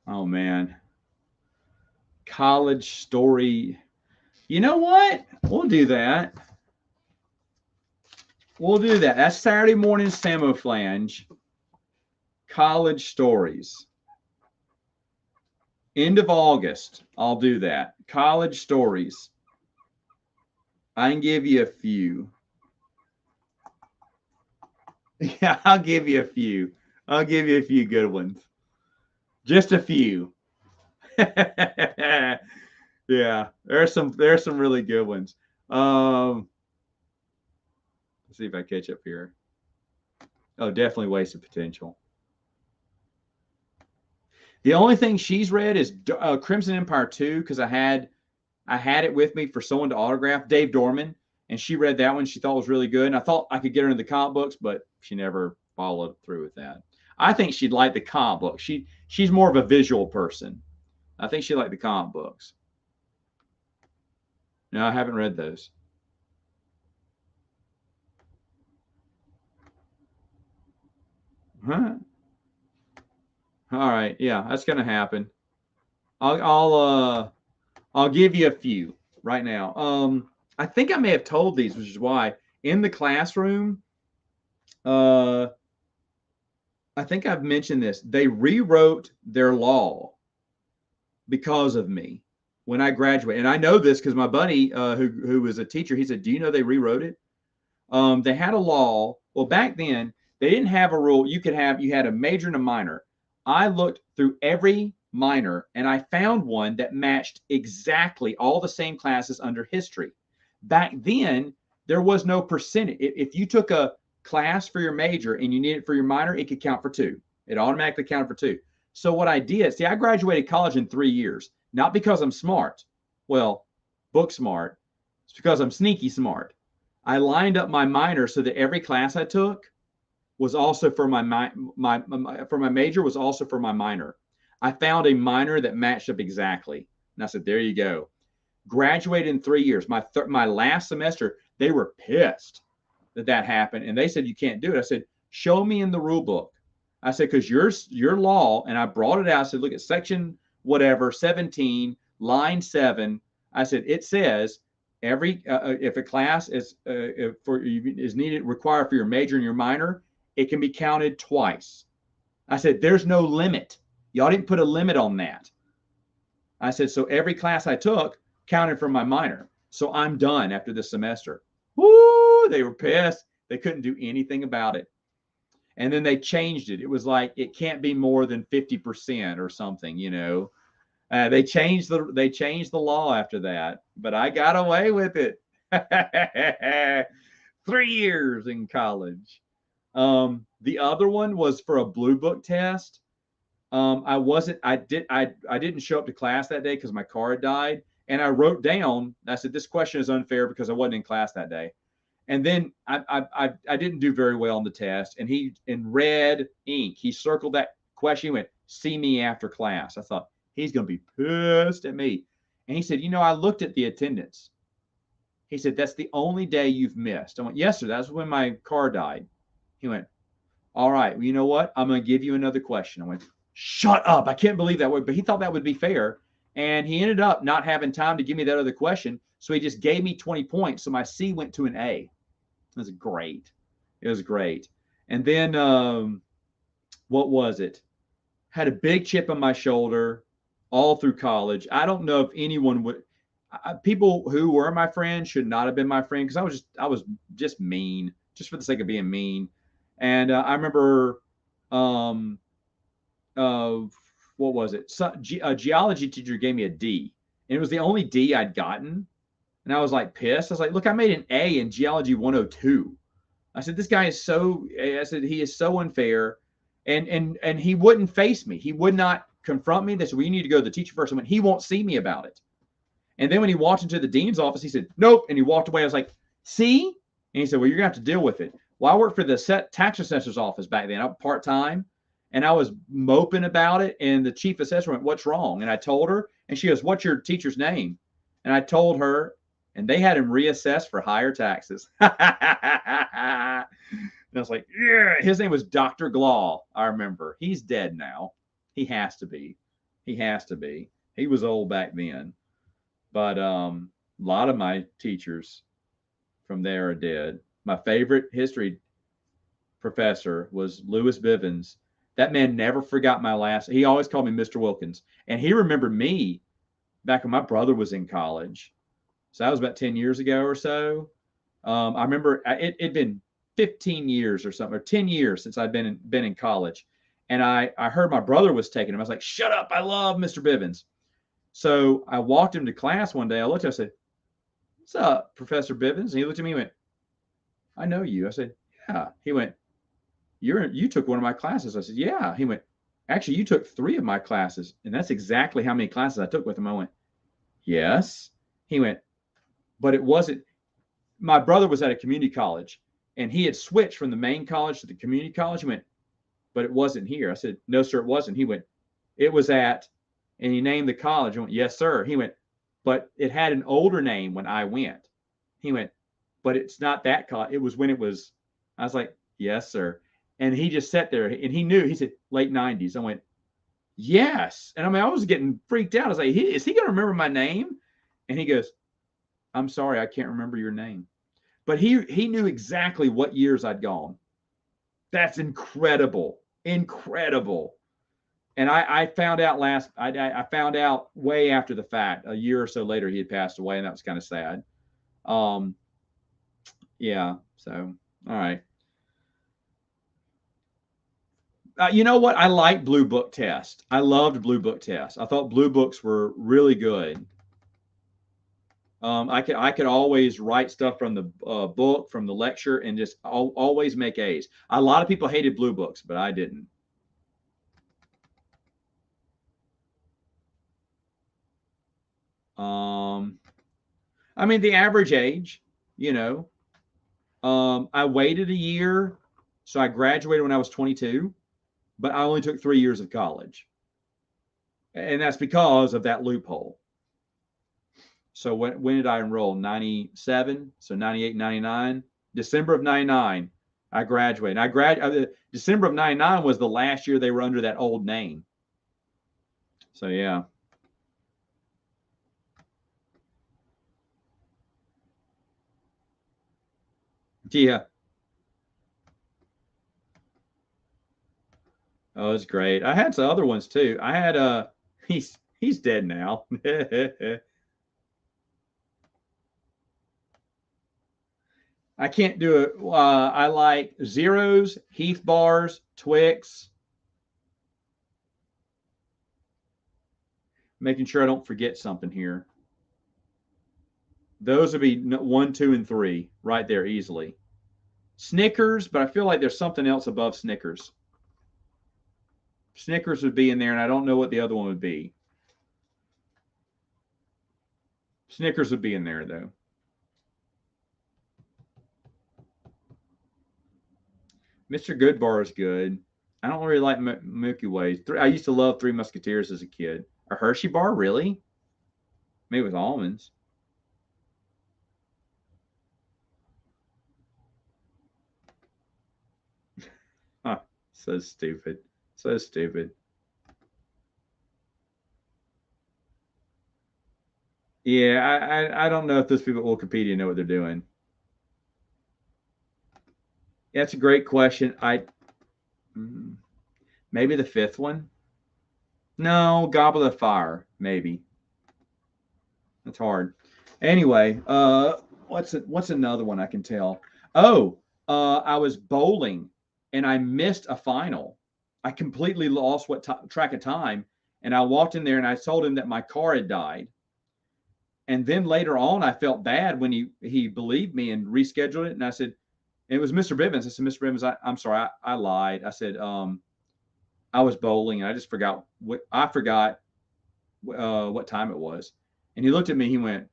Oh man. College story. You know what? We'll do that. We'll do that. That's Saturday morning Samoflange. College stories. End of August. I'll do that. College stories. I can give you a few. Yeah, I'll give you a few. I'll give you a few good ones. Just a few. Yeah, there's some really good ones. Let's see if I catch up here. Oh, definitely wasted potential. The only thing she's read is Crimson Empire 2 because I had it with me for someone to autograph, Dave Dorman, and she read that one. She thought it was really good, and I thought I could get her into the comic books, but she never followed through with that. I think she'd like the comic book. She's more of a visual person. I think she liked the comic books. No, I haven't read those. Huh? All right. Yeah, that's gonna happen. I'll give you a few right now. I think I may have told these, which is why in the classroom, uh, I think I've mentioned this. They rewrote their law because of me when I graduated, and I know this because my buddy, who was a teacher, he said, "Do you know they rewrote it?" They had a law. Well, back then they didn't have a rule. You had a major and a minor. I looked through every minor and I found one that matched exactly all the same classes under history. Back then, there was no percentage. If you took a class for your major and you needed it for your minor, it could count for two. It automatically counted for two. So what I did, see, I graduated college in 3 years, not because I'm smart. Well, book smart. It's because I'm sneaky smart. I lined up my minor so that every class I took was also for my for my major was also for my minor. I found a minor that matched up exactly, and I said, "There you go." Graduated in 3 years. My last semester, they were pissed that happened, and they said, "You can't do it." I said, "Show me in the rule book." I said, "Because your law," and I brought it out. I said, "Look at section whatever 17, line 7." I said, "It says." If a class is needed required for your major and your minor, it can be counted twice. I said, there's no limit. Y'all didn't put a limit on that. I said, so every class I took counted for my minor. So I'm done after this semester. Woo! They were pissed. They couldn't do anything about it. And then they changed it. It was like it can't be more than 50% or something, you know. They changed the law after that, but I got away with it. 3 years in college. The other one was for a blue book test. I didn't show up to class that day because my car had died, and I wrote down. I said this question is unfair because I wasn't in class that day. And then I didn't do very well on the test, and he in red ink he circled that question. He went, "See me after class." I thought, he's going to be pissed at me. And he said, I looked at the attendance. He said, that's the only day you've missed. I went, yes, sir. That's when my car died. He went, all right, well, you know what? I'm going to give you another question. I went, shut up. I can't believe that. But he thought that would be fair. And he ended up not having time to give me that other question. So he just gave me 20 points. So my C went to an A. It was great. It was great. And then what was it? Had a big chip on my shoulder all through college. I don't know if anyone would. People who were my friends should not have been my friend because I was just mean, just for the sake of being mean. And I remember, what was it? A geology teacher gave me a D, and it was the only D I'd gotten, and I was like pissed. I was like, look, I made an A in geology 102. I said, this guy is so. I said he is so unfair, and he wouldn't face me. He would not confront me. They said, well, you need to go to the teacher first. I went, he won't see me about it. And then when he walked into the dean's office, he said, nope. And he walked away. I was like, see? And he said, well, you're going to have to deal with it. Well, I worked for the tax assessor's office back then. I was part-time. And I was moping about it. And the chief assessor went, what's wrong? And I told her. And she goes, what's your teacher's name? And I told her. And they had him reassessed for higher taxes. And I was like, yeah. His name was Dr. Glaw, I remember. He's dead now. He has to be. He has to be. He was old back then. But a lot of my teachers from there are dead. My favorite history professor was Lewis Bivens. That man never forgot my last. He always called me Mr. Wilkins. And he remembered me back when my brother was in college. So that was about 10 years ago or so. I remember it'd been 15 years or something, or 10 years since I'd been in college. And I heard my brother was taking him. I was like, shut up. I love Mr. Bivens. So I walked him to class one day. I looked at him, I said, what's up, Professor Bivens? And he looked at me and went, I know you. I said, yeah. He went, you took one of my classes. I said, yeah. He went, actually, you took 3 of my classes. And that's exactly how many classes I took with him. I went, yes. He went, but it wasn't. My brother was at a community college, and he had switched from the main college to the community college. He went, but it wasn't here. I said, no, sir, it wasn't. He went, it was at And he named the college. I went, yes, sir. He went, but it had an older name when I went. He went, but it's not that college. It was when it was, I was like, yes, sir. And he just sat there and he knew, he said, late 90s. I went, yes. And I mean, I was getting freaked out. I was like, is he going to remember my name? And he goes, I'm sorry, I can't remember your name. But he knew exactly what years I'd gone. That's incredible. Incredible. And I found out I found out way after the fact, a year or so later, he had passed away, and that was kind of sad. Yeah. So, all right. You know what? I like Blue Book Test. I loved Blue Book Test. I thought Blue Books were really good. I could always write stuff from the book, from the lecture, and just always make A's. A lot of people hated Blue Books, but I didn't. I mean, the average age, you know. I waited a year, so I graduated when I was 22, but I only took 3 years of college, and that's because of that loophole. So when did I enroll? 97, so 98, 99. December of 99, I graduated. December of 99 was the last year they were under that old name. So yeah. Yeah. Oh, it's great. I had some other ones too. I had he's dead now. I can't do it. I like zeros, Heath bars, Twix. Making sure I don't forget something here. Those would be 1, 2, and 3 right there easily. Snickers, but I feel like there's something else above Snickers. Snickers would be in there, and I don't know what the other one would be. Snickers would be in there, though. Mr. Goodbar is good. I don't really like Milky Ways. I used to love Three Musketeers as a kid. A Hershey bar, really? Maybe with almonds. Huh. So stupid. So stupid. Yeah, I don't know if those people at Wikipedia know what they're doing. That's a great question. Maybe the fifth one. No, Goblet of Fire. Maybe. That's hard. Anyway, what's another one I can tell? Oh, I was bowling and I missed a final. I completely lost track of time, and I walked in there and I told him that my car had died. And then later on, I felt bad when he believed me and rescheduled it. And I said, it was Mr. Bivens. I said, Mr. Bivens, I'm sorry, I lied. I said, I was bowling and I just forgot what time it was. And he looked at me. He went,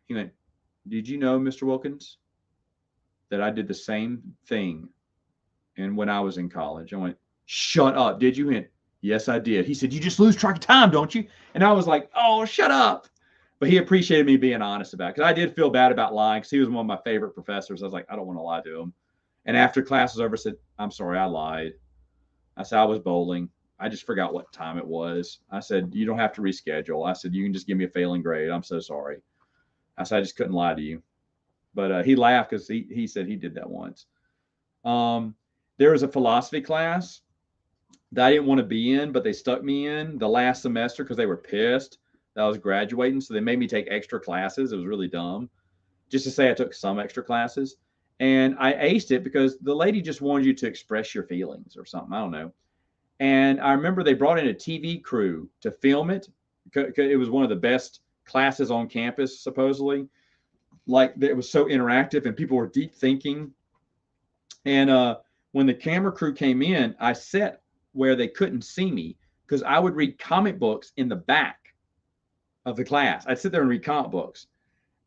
did you know, Mr. Wilkins, that I did the same thing and when I was in college? I went, shut up. Did you? He went, yes, I did. He said, you just lose track of time, don't you? And I was like, oh, shut up. But he appreciated me being honest about it, because I did feel bad about lying, because he was one of my favorite professors. I was like, I don't want to lie to him. And after class was over, I said, I'm sorry, I lied. I said, I was bowling. I just forgot what time it was. I said, you don't have to reschedule. I said, you can just give me a failing grade. I'm so sorry. I said, I just couldn't lie to you. But he laughed because he said he did that once. There was a philosophy class that I didn't want to be in, but they stuck me in the last semester because they were pissed that I was graduating. So they made me take extra classes. It was really dumb, just to say I took some extra classes. And I aced it because the lady just wanted you to express your feelings or something. I don't know. And I remember they brought in a TV crew to film it. It was one of the best classes on campus, supposedly. Like, it was so interactive and people were deep thinking. And when the camera crew came in, I sat where they couldn't see me because I would read comic books in the back of the class. I'd sit there and read comic books.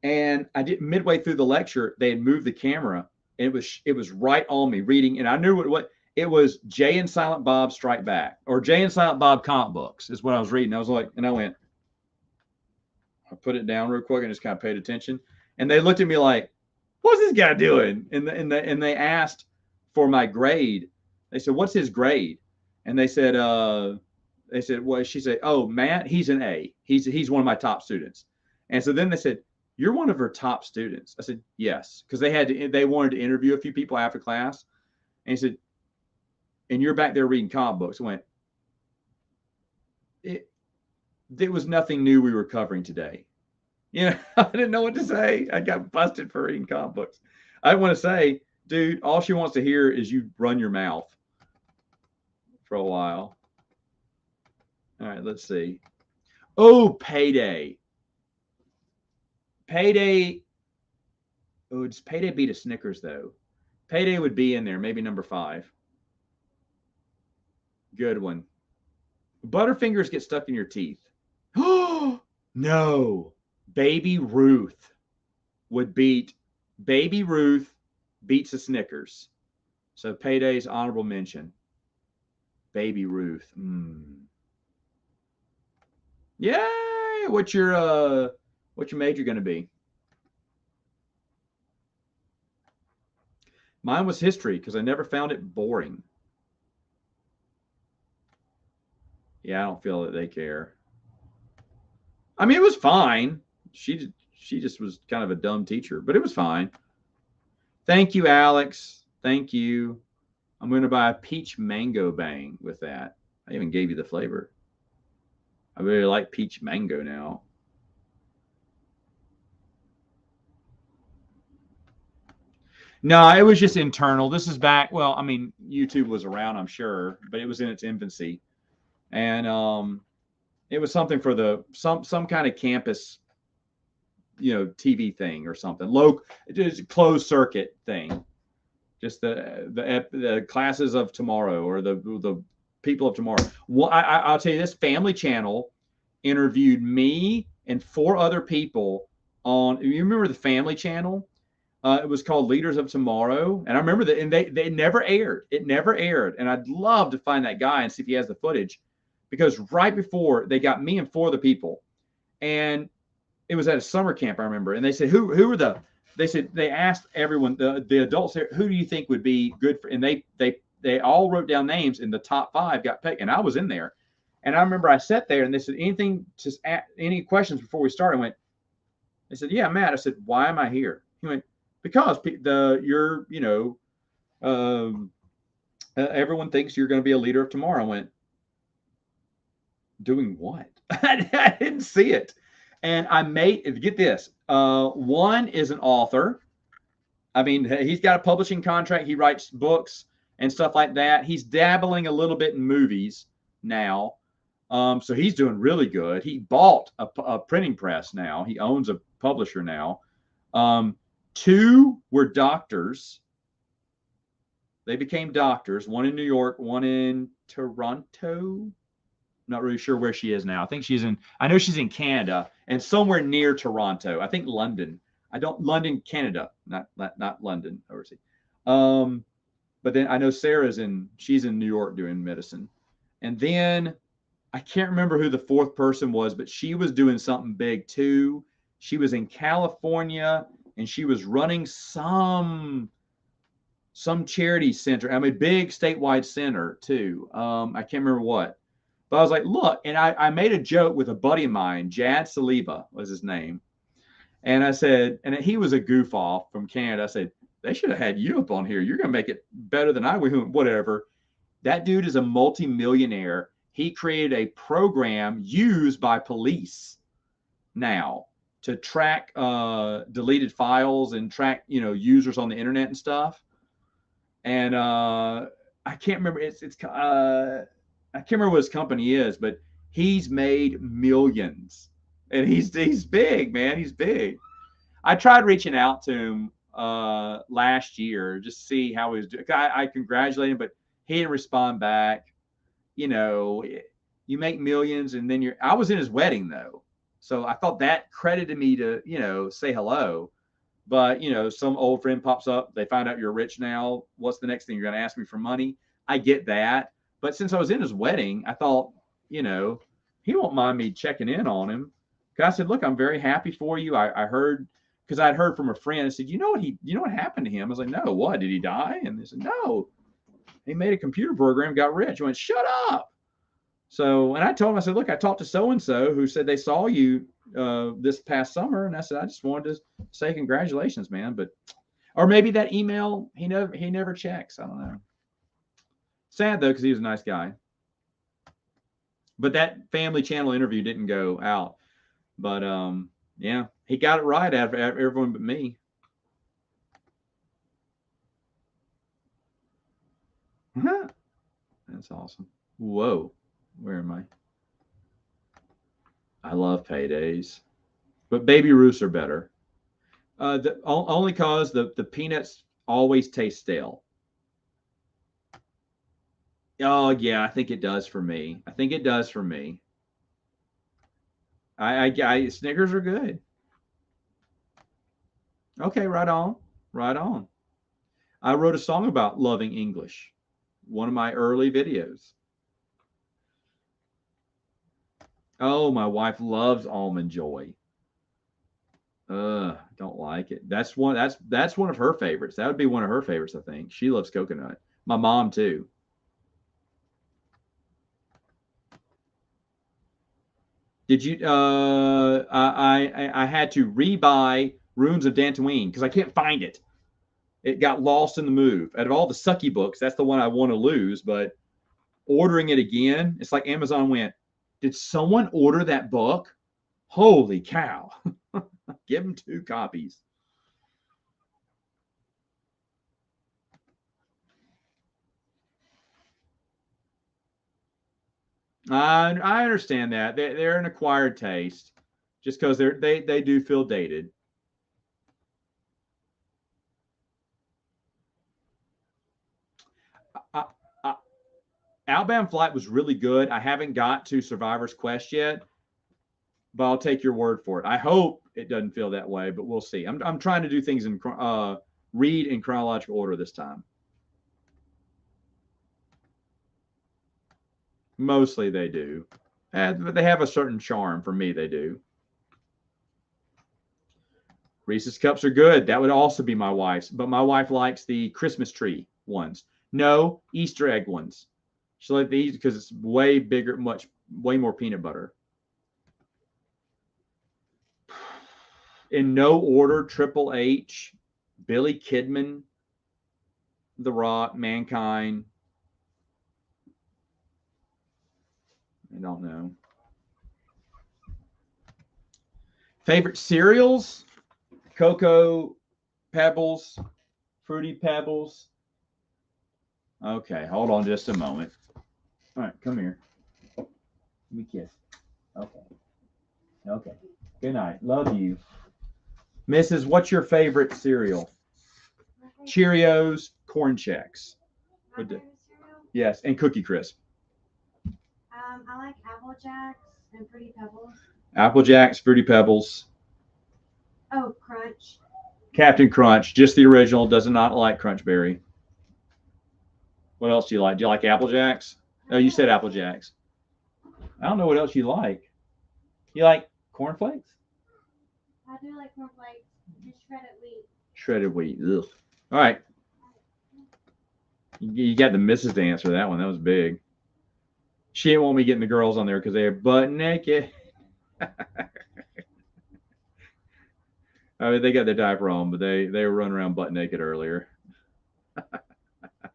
And I did midway through the lecture, they had moved the camera and it was right on me reading. And I knew what It was Jay and Silent Bob Strike Back, or Jay and Silent Bob comic books is what I was reading. I was like, and I went, I put it down real quick and just kind of paid attention. And they looked at me like, what's this guy doing? And they asked for my grade. They said, what's his grade? And they said, well, she said, oh, Matt, he's an A. He's one of my top students. And so then they said, you're one of her top students. I said, yes, because they wanted to interview a few people after class. And he said, and you're back there reading comic books. I went, there was nothing new we were covering today. You know, I didn't know what to say. I got busted for reading comic books. I want to say, dude, all she wants to hear is you run your mouth for a while. All right, let's see. Oh, Payday. Payday. Oh, does Payday beat a Snickers, though? Payday would be in there, maybe number 5. Good one. Butterfingers get stuck in your teeth. Oh, no. Baby Ruth beats a Snickers. So Payday's honorable mention. Baby Ruth. Yay! What's your major going to be? Mine was history because I never found it boring. Yeah, I don't feel that they care. I mean, it was fine. She just was kind of a dumb teacher, but it was fine. Thank you, Alex. Thank you. I'm going to buy a peach mango bang with that. I even gave you the flavor. I really like peach mango now. No, it was just internal. This is back. Well, I mean, YouTube was around, I'm sure, but it was in its infancy, and it was something for some kind of campus, TV thing or something. Just closed circuit thing. Just the classes of tomorrow or the people of tomorrow. Well, I'll tell you this: Family Channel interviewed me and 4 other people on. You remember the Family Channel? It was called Leaders of Tomorrow, and I remember that. And they never aired. It never aired, and I'd love to find that guy and see if he has the footage, because right before they got me and 4 other people, and it was at a summer camp, I remember, and they said who were they asked everyone, the adults there, who do you think would be good for, and they all wrote down names, and the top 5 got picked, and I was in there. And I remember I sat there and they said, any questions before we started? They said, yeah, Matt. I said, why am I here? He went, because everyone thinks you're going to be a leader of tomorrow. I went, doing what? I didn't see it. And get this, one is an author. I mean, he's got a publishing contract. He writes books and stuff like that. He's dabbling a little bit in movies now. So he's doing really good. He bought a printing press now. He owns a publisher now. 2 were doctors. They became doctors. One in New York, one in Toronto. Not really sure where she is now. I know she's in Canada and somewhere near Toronto. I think London. London, Canada, not London, overseas. But then I know she's in New York doing medicine. And then I can't remember who the 4th person was, but she was doing something big too. She was in California and she was running some charity center. I mean, big statewide center too. I can't remember what. But I was like, look, and I made a joke with a buddy of mine, Jad Saliba was his name. And I said, and he was a goof off from Canada. I said, they should have had you up on here. You're going to make it better than I would, whatever. That dude is a multimillionaire. He created a program used by police now to track deleted files and track, users on the internet and stuff. And I can't remember. I can't remember what his company is, but he's made millions, and he's big, man. He's big. I tried reaching out to him last year just to see how he was doing. I congratulated him, but he didn't respond back. You make millions, and then I was in his wedding though, so I thought that credited me to say hello. But some old friend pops up. They find out you're rich now. What's the next thing? You're going to ask me for money? I get that. But since I was in his wedding, I thought, he won't mind me checking in on him. Because I said, look, I'm very happy for you. I heard, because I'd heard from a friend. I said, you know what happened to him? I was like, no, what? Did he die? And they said, no. He made a computer program, got rich. I went, shut up. So, and I told him, I said, look, I talked to so-and-so who said they saw you this past summer. And I said, I just wanted to say congratulations, man. But, or maybe that email, he never checks. I don't know. Sad though, because he was a nice guy. But that Family Channel interview didn't go out. But yeah, he got it right out of everyone but me. That's awesome. Whoa, where am I? I love paydays, but Baby Ruths are better. Only cause the peanuts always taste stale. Oh yeah, I think it does for me. I think it does for me. Snickers are good. Okay, right on, right on. I wrote a song about loving English. One of my early videos. Oh, my wife loves Almond Joy. Don't like it. That's one of her favorites. That would be one of her favorites, I think. She loves coconut. My mom too. Did you I had to rebuy Runes of Dantooine because I can't find it. It got lost in the move. Out of all the sucky books, that's the one I want to lose, but ordering it again, it's like Amazon went, did someone order that book? Holy cow. Give them 2 copies. I understand that. They're an acquired taste just because they do feel dated. I, I, Outbound Flight was really good. I haven't got to Survivor's Quest yet, but I'll take your word for it. I hope it doesn't feel that way, but we'll see. I'm trying to do things in read in chronological order this time. Mostly they do. But they have a certain charm for me. They do. Reese's Cups are good. That would also be my wife's, but my wife likes the Christmas tree ones. No, Easter egg ones. She likes these because it's way bigger, way more peanut butter. In no order, Triple H, Billy Kidman, The Rock, Mankind. I don't know. Favorite cereals? Cocoa Pebbles, Fruity Pebbles. Okay, hold on just a moment. All right, come here. Give me a kiss. Okay. Okay. Good night. Love you. Mrs., what's your favorite cereal? Cheerios, Corn Chex. Yes, and Cookie Crisp. I like Apple Jacks and Fruity Pebbles. Apple Jacks, Fruity Pebbles. Oh, Crunch. Captain Crunch, just the original. Does not like Crunch Berry. What else do you like? Do you like Apple Jacks? Oh, you said Apple Jacks. I don't know what else you like. You like cornflakes? I do like cornflakes. Just shredded wheat. Shredded wheat. Ugh. All right. You got the missus to answer that one. That was big. She didn't want me getting the girls on there because they're butt naked. I mean, they got their diaper on, but they were running around butt naked earlier.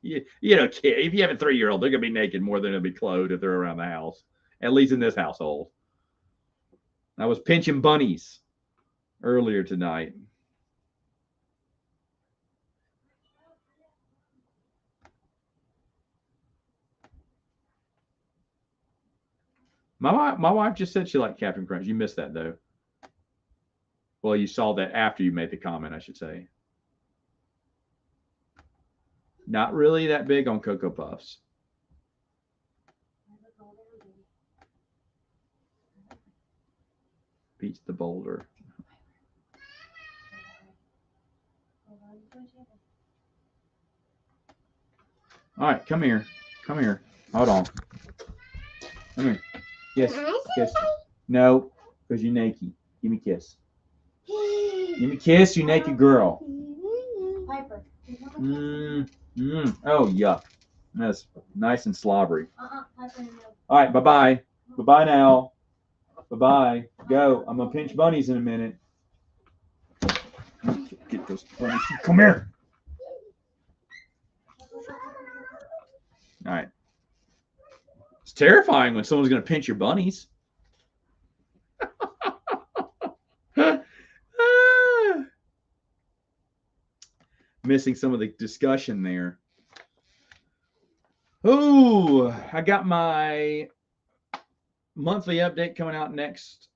you don't care. If you have a 3-year-old, they're going to be naked more than they'll be clothed if they're around the house, at least in this household. I was pinching bunnies earlier tonight. My wife just said she liked Captain Crunch. You missed that, though. Well, you saw that after you made the comment, I should say. Not really that big on Cocoa Puffs. Beats the boulder. All right, come here. Come here. Hold on. Come here. Kiss. Kiss. No, because you naked. Give me a kiss. Give me a kiss, you naked girl. Piper. Oh, yuck. That's nice and slobbery. Piper, no. All right, bye-bye. Bye-bye now. Bye-bye. Go. I'm going to pinch bunnies in a minute. Get those bunnies. Come here. All right. It's terrifying when someone's going to pinch your bunnies. Missing some of the discussion there. Oh, I got my monthly update coming out next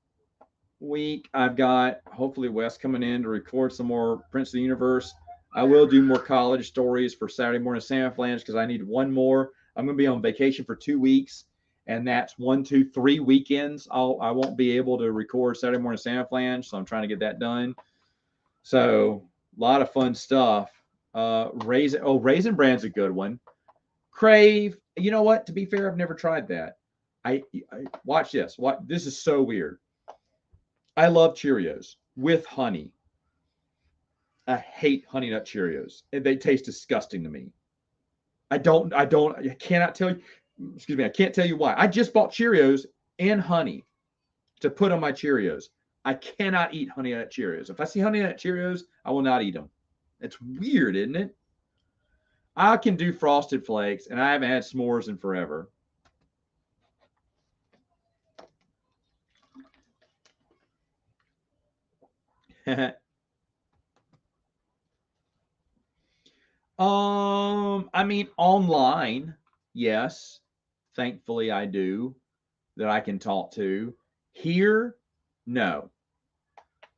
week. I've got hopefully Wes coming in to record some more Prince of the Universe. I will do more college stories for Saturday morning Sam Flange because I need one more. I'm going to be on vacation for 2 weeks, and that's 1, 2, 3 weekends. I won't be able to record Saturday morning Sam Flange, so I'm trying to get that done. So a lot of fun stuff. Raisin Bran's a good one. Crave. You know what? To be fair, I've never tried that. I watch this. This is so weird. I love Cheerios with honey. I hate Honey Nut Cheerios. They taste disgusting to me. I cannot tell you. Excuse me. I can't tell you why. I just bought Cheerios and honey to put on my Cheerios. I cannot eat Honey Nut Cheerios. If I see Honey Nut Cheerios, I will not eat them. It's weird, isn't it? I can do Frosted Flakes, and I haven't had s'mores in forever. I mean, online, yes. Thankfully, I do that I can talk to. Here, no,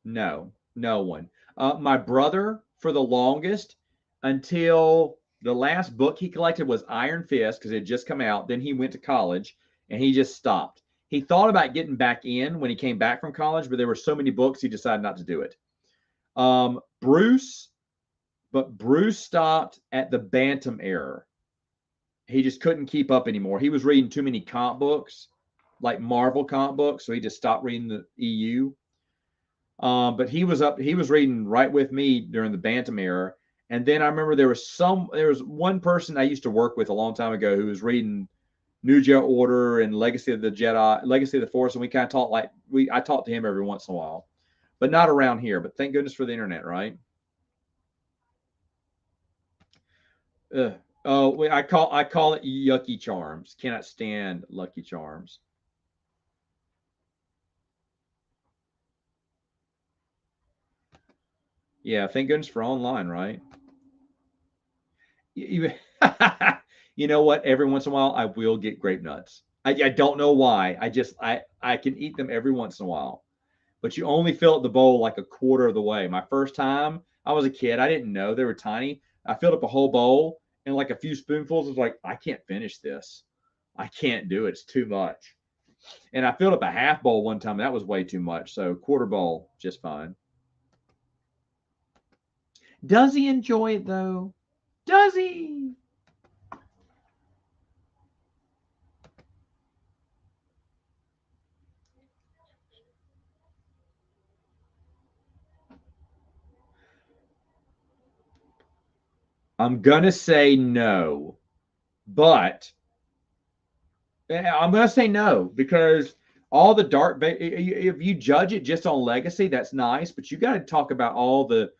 no one. My brother, for the longest, until the last book he collected was Iron Fist because it had just come out. Then he went to college and he just stopped. He thought about getting back in when he came back from college, but there were so many books he decided not to do it. Bruce stopped at the Bantam era. He just couldn't keep up anymore. He was reading too many comic books, like Marvel comic books, so he just stopped reading the EU. But he was reading right with me during the Bantam era. And then I remember there was one person I used to work with a long time ago who was reading New Jedi Order and Legacy of the Jedi, Legacy of the Force, and we kind of talked I talked to him every once in a while, but not around here. But thank goodness for the internet, right? I call it Yucky Charms. Cannot stand Lucky Charms. Yeah, thank goodness for online, right? You, you know what? Every once in a while, I will get grape nuts. I don't know why. I can eat them every once in a while, but you only fill up the bowl like a quarter of the way. My first time, I was a kid. I didn't know they were tiny. I filled up a whole bowl and like a few spoonfuls. I was like, I can't finish this. I can't do it. It's too much. And I filled up a half bowl one time. That was way too much. So quarter bowl, just fine. Does he enjoy it though? Does he? I'm gonna say no, but I'm gonna say no because all the if you judge it just on legacy, that's nice, but you got to talk about all the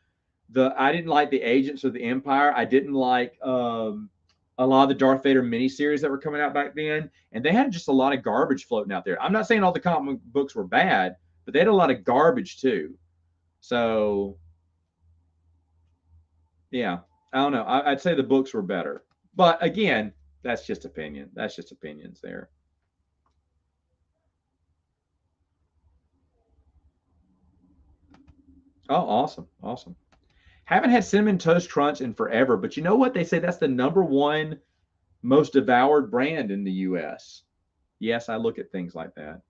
I didn't like the Agents of the Empire. I didn't like a lot of the Darth Vader miniseries that were coming out back then, and they had just a lot of garbage floating out there. I'm not saying all the comic books were bad, but they had a lot of garbage too. So yeah, I don't know. I'd say the books were better, but again, that's just opinion. That's just opinions there. Oh, awesome, awesome. Haven't had cinnamon toast crunch in forever, but you know what? They say that's the number one most devoured brand in the U.S. Yes, I look at things like that.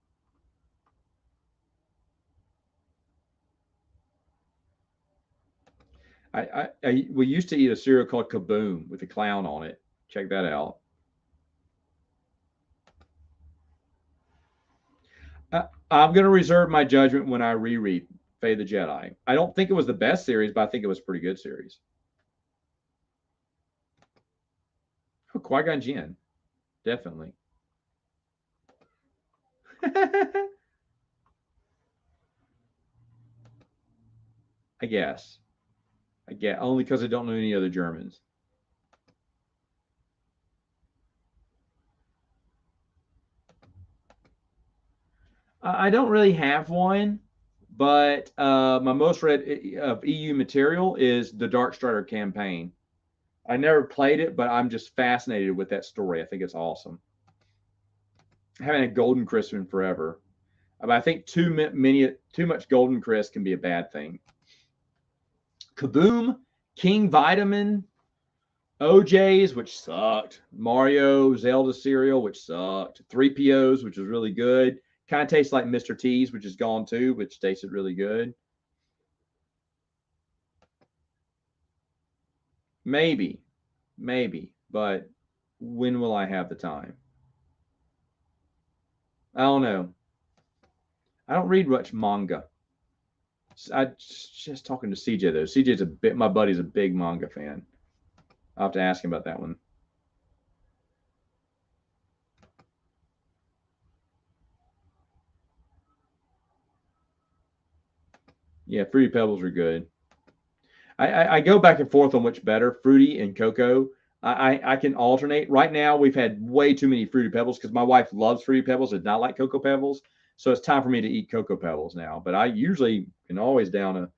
We used to eat a cereal called Kaboom with a clown on it. Check that out. I'm going to reserve my judgment when I reread Fate of the Jedi. I don't think it was the best series, but I think it was a pretty good series. Oh, Qui-Gon Jinn, definitely. I guess. I get only because I don't know any other Germans. I don't really have one, but my most read of EU material is the Dark Strider campaign. I never played it, but I'm just fascinated with that story. I think it's awesome. I haven't had Golden Crisp in forever. But I think too much Golden Crisp can be a bad thing. Kaboom, King Vitamin, OJ's, which sucked. Mario, Zelda cereal, which sucked. 3PO's, which was really good. Kind of tastes like Mr. T's, which is gone too, which tasted really good. Maybe, but when will I have the time? I don't know. I don't read much manga. I just talking to CJ though. CJ's a bit. My buddy's a big manga fan. I'll have to ask him about that one. Yeah, Fruity Pebbles are good. I go back and forth on which better, Fruity and Cocoa. I can alternate. Right now, we've had way too many Fruity Pebbles because my wife loves Fruity Pebbles and not like Cocoa Pebbles. So it's time for me to eat Cocoa Pebbles now. But I usually can always down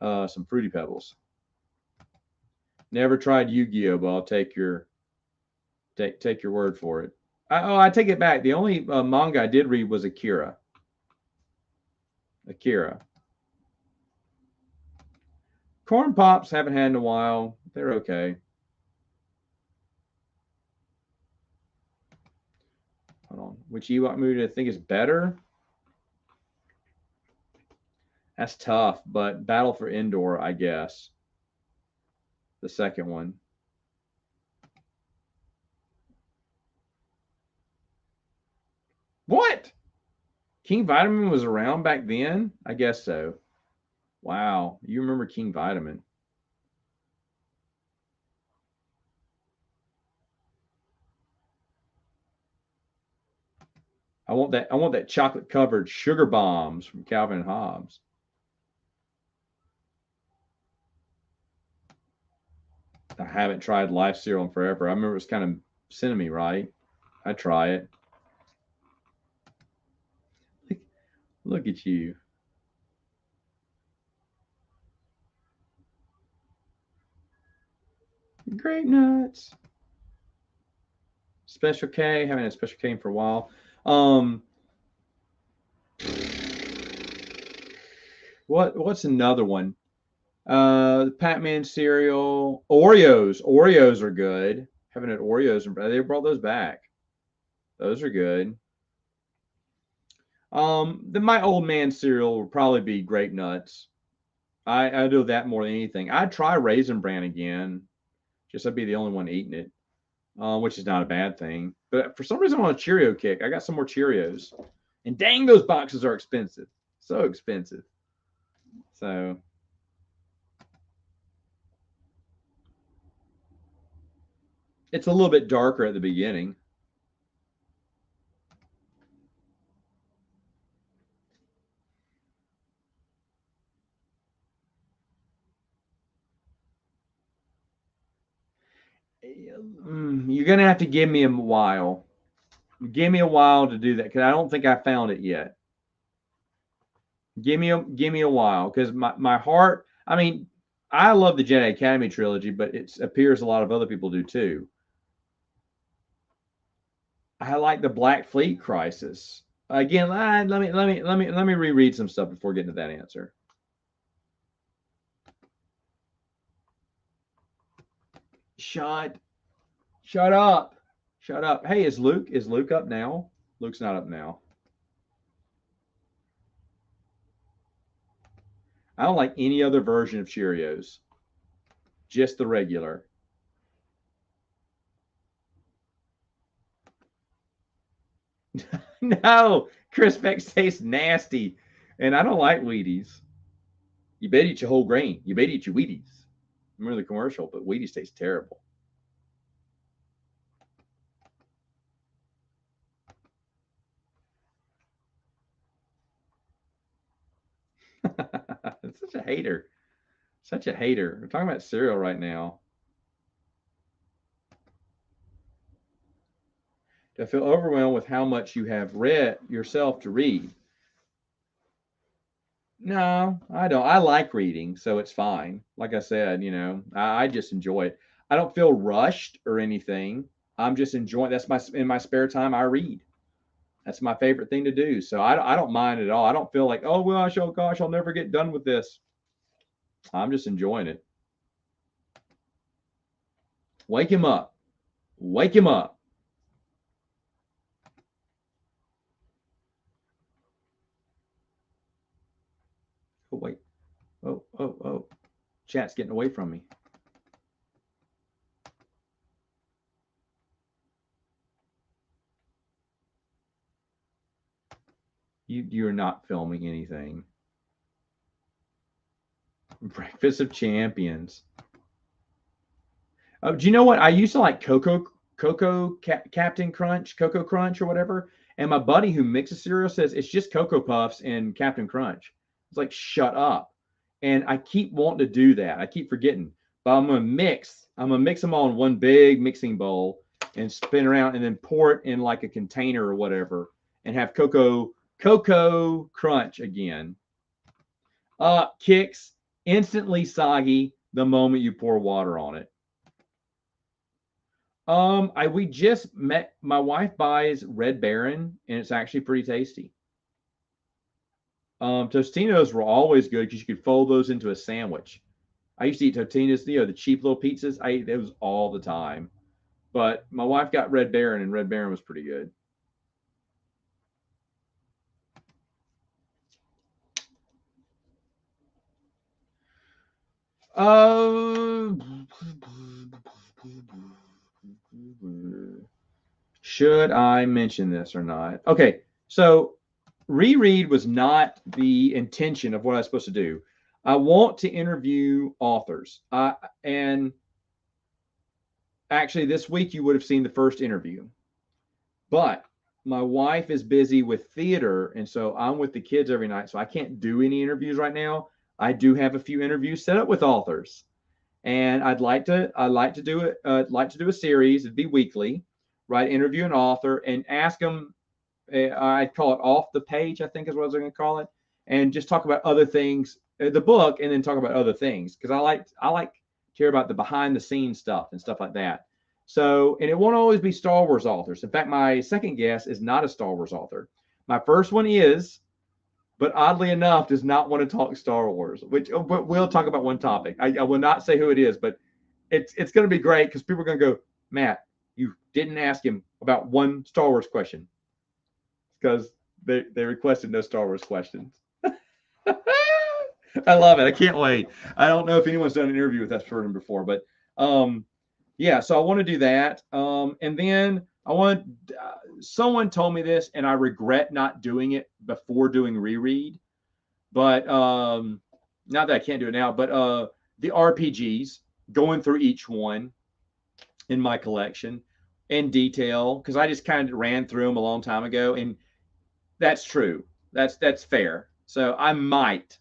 some Fruity Pebbles. Never tried Yu-Gi-Oh, but I'll take your word for it. I take it back. The only manga I did read was Akira. Akira. Corn Pops haven't had in a while. They're okay. Hold on. Which Ewok movie do I think is better? That's tough, but Battle for Endor, I guess. The second one. What? King Vitamin was around back then? I guess so. Wow. You remember King Vitamin. I want that chocolate covered sugar bombs from Calvin and Hobbes. I haven't tried life cereal in forever. I remember it was kind of cinnamony, right? I try it. Look at you. Grape nuts. Special K. Haven't had Special K for a while. Um, what's another one? Pac-Man cereal. Oreos. Oreos are good. Haven't had Oreos. They brought those back. Those are good. My old man cereal would probably be grape nuts. I do that more than anything. I'd try Raisin Bran again. Just I'd be the only one eating it, which is not a bad thing. But for some reason, I'm on a Cheerio kick. I got some more Cheerios, and dang, those boxes are expensive. So expensive. So it's a little bit darker at the beginning. You're gonna have to give me a while. Give me a while to do that because I don't think I found it yet. Give me a while because my heart. I mean, I love the Jedi Academy trilogy, but it appears a lot of other people do too. I like the Black Fleet Crisis. Again, let me reread some stuff before getting to that answer. Shut shut up. Shut up. Hey, is Luke up now? Luke's not up now. I don't like any other version of Cheerios. Just the regular. No, Crispix tastes nasty, and I don't like Wheaties. You better eat your whole grain. You better eat your Wheaties. Remember the commercial, but Wheaties taste terrible. Such a hater. Such a hater. We're talking about cereal right now. Do I feel overwhelmed with how much you have read yourself to read? No, I don't. I like reading, so it's fine. Like I said, I just enjoy it. I don't feel rushed or anything. I'm just enjoying. That's my in my spare time. I read. That's my favorite thing to do. So I don't mind at all. I don't feel like, oh gosh, I'll never get done with this. I'm just enjoying it. Wake him up. Wake him up. Oh wait. Oh. Chat's getting away from me. You're not filming anything. Breakfast of Champions. Oh, do you know what? I used to like Captain Crunch, Cocoa Crunch, or whatever. And my buddy who mixes cereal says it's just Cocoa Puffs and Captain Crunch. It's like, shut up. And I keep wanting to do that. I keep forgetting. But I'm gonna mix. I'm gonna mix them all in one big mixing bowl and spin around and then pour it in like a container or whatever and have Cocoa Crunch again. Kicks instantly soggy the moment you pour water on it. We just met. My wife buys Red Baron, and it's actually pretty tasty. Tostinos were always good because you could fold those into a sandwich. I used to eat Totinos, the cheap little pizzas. I ate those all the time. But my wife got Red Baron, and Red Baron was pretty good. Uh, should I mention this or not? Okay, so reread was not the intention of what I was supposed to do. I want to interview authors. And actually, this week you would have seen the first interview. But my wife is busy with theater, and so I'm with the kids every night, so I can't do any interviews right now. I do have a few interviews set up with authors, and I'd like to do it. Like to do a series. It'd be weekly, right? Interview an author and ask them. I'd call it off the page, I think is what I was going to call it, and just talk about other things, the book, and then talk about other things because I like to hear about the behind the scenes stuff and stuff like that. So, and it won't always be Star Wars authors. In fact, my second guest is not a Star Wars author. My first one is, but oddly enough, does not want to talk Star Wars. But we'll talk about one topic. I will not say who it is, but it's going to be great because people are going to go, Matt, you didn't ask him about one Star Wars question because they requested no Star Wars questions. I love it. I can't wait. I don't know if anyone's done an interview with that person before, but yeah. So I want to do that, and then I want. Someone told me this, and I regret not doing it before doing reread. But not that I can't do it now. But the RPGs, going through each one in my collection in detail because I just kind of ran through them a long time ago, and that's true. That's fair. So I might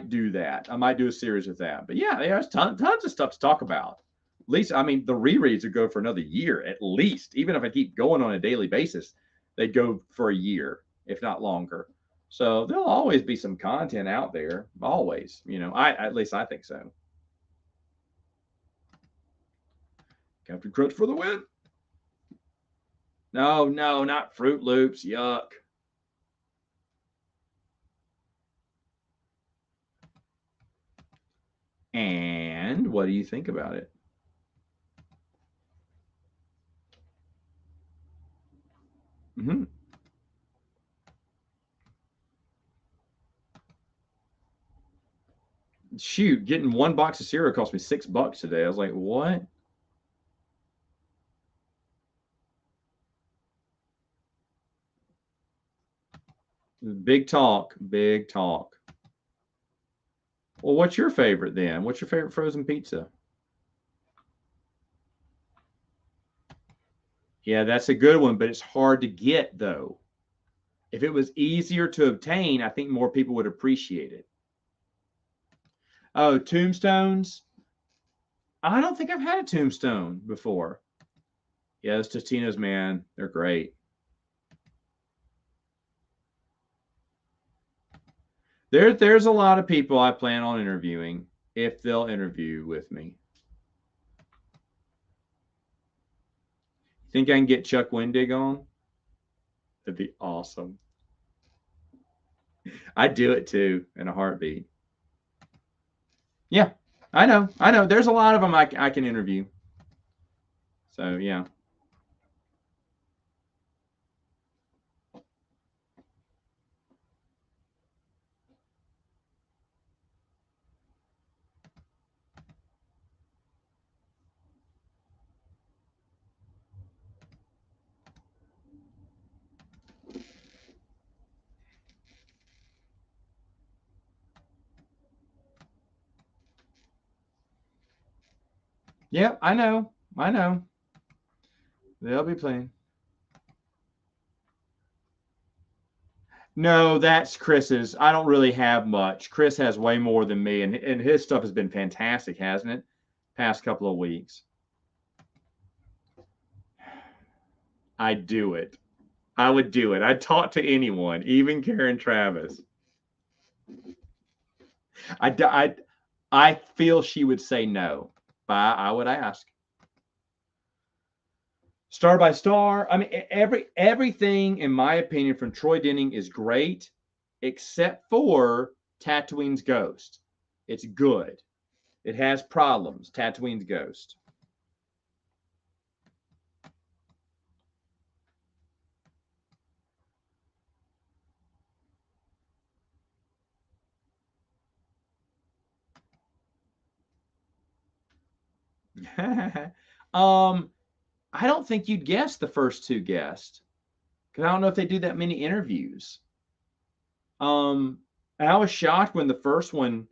do that. I might do a series with that. But yeah, there's tons of stuff to talk about. At least, I mean, the rereads would go for another year at least. Even if I keep going on a daily basis, they'd go for a year, if not longer. So there'll always be some content out there. Always, I at least I think so. Captain Crunch for the win. No, not Fruit Loops. Yuck. And what do you think about it? Mm-hmm. Shoot, getting one box of cereal cost me $6 today. I was like, what? Big talk. Big talk. Well, what's your favorite then? What's your favorite frozen pizza? Yeah, that's a good one, but it's hard to get though. If it was easier to obtain, I think more people would appreciate it. Oh, tombstones. I don't think I've had a tombstone before. Yeah, those Tostinos, man, they're great. There's a lot of people I plan on interviewing if they'll interview with me. Think I can get Chuck Wendig on? That'd be awesome. I'd do it too in a heartbeat. Yeah, I know. I know. There's a lot of them I can interview. So, yeah. Yeah, I know. I know. They'll be playing. No, that's Chris's. I don't really have much. Chris has way more than me, and his stuff has been fantastic, hasn't it? Past couple of weeks. I'd do it. I would do it. I'd talk to anyone, even Karen Travis. I, I feel she would say no, but I would ask. Star by star. I mean, everything, in my opinion, from Troy Denning is great, except for Tatooine's Ghost. It's good. It has problems. Tatooine's Ghost. um, I don't think you'd guess the first two guests because I don't know if they do that many interviews. Um, I was shocked when the first one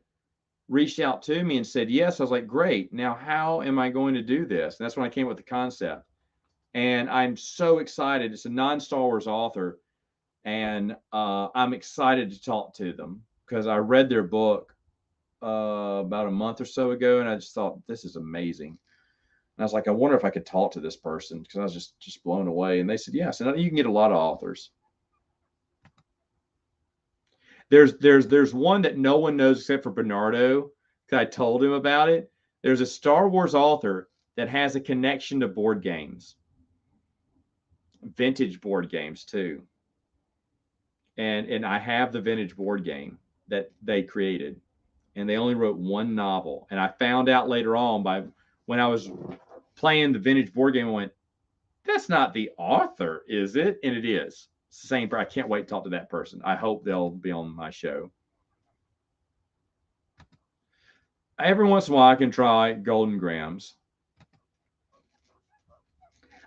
reached out to me and said yes. I was like, great. Now, how am I going to do this? And that's when I came up with the concept. And I'm so excited. It's a non-Star Wars author, and I'm excited to talk to them because I read their book about a month or so ago, and I just thought this is amazing. And I was like, I wonder if I could talk to this person because I was just blown away. And they said yes, and you can get a lot of authors. There's one that no one knows except for Bernardo because I told him about it. There's a Star Wars author that has a connection to board games, vintage board games too. And I have the vintage board game that they created, and they only wrote one novel. And I found out later on by when I was playing the vintage board game, I went, "That's not the author, is it?" And it is. It's the same. I can't wait to talk to that person. I hope they'll be on my show. Every once in a while, I can try Golden Grams.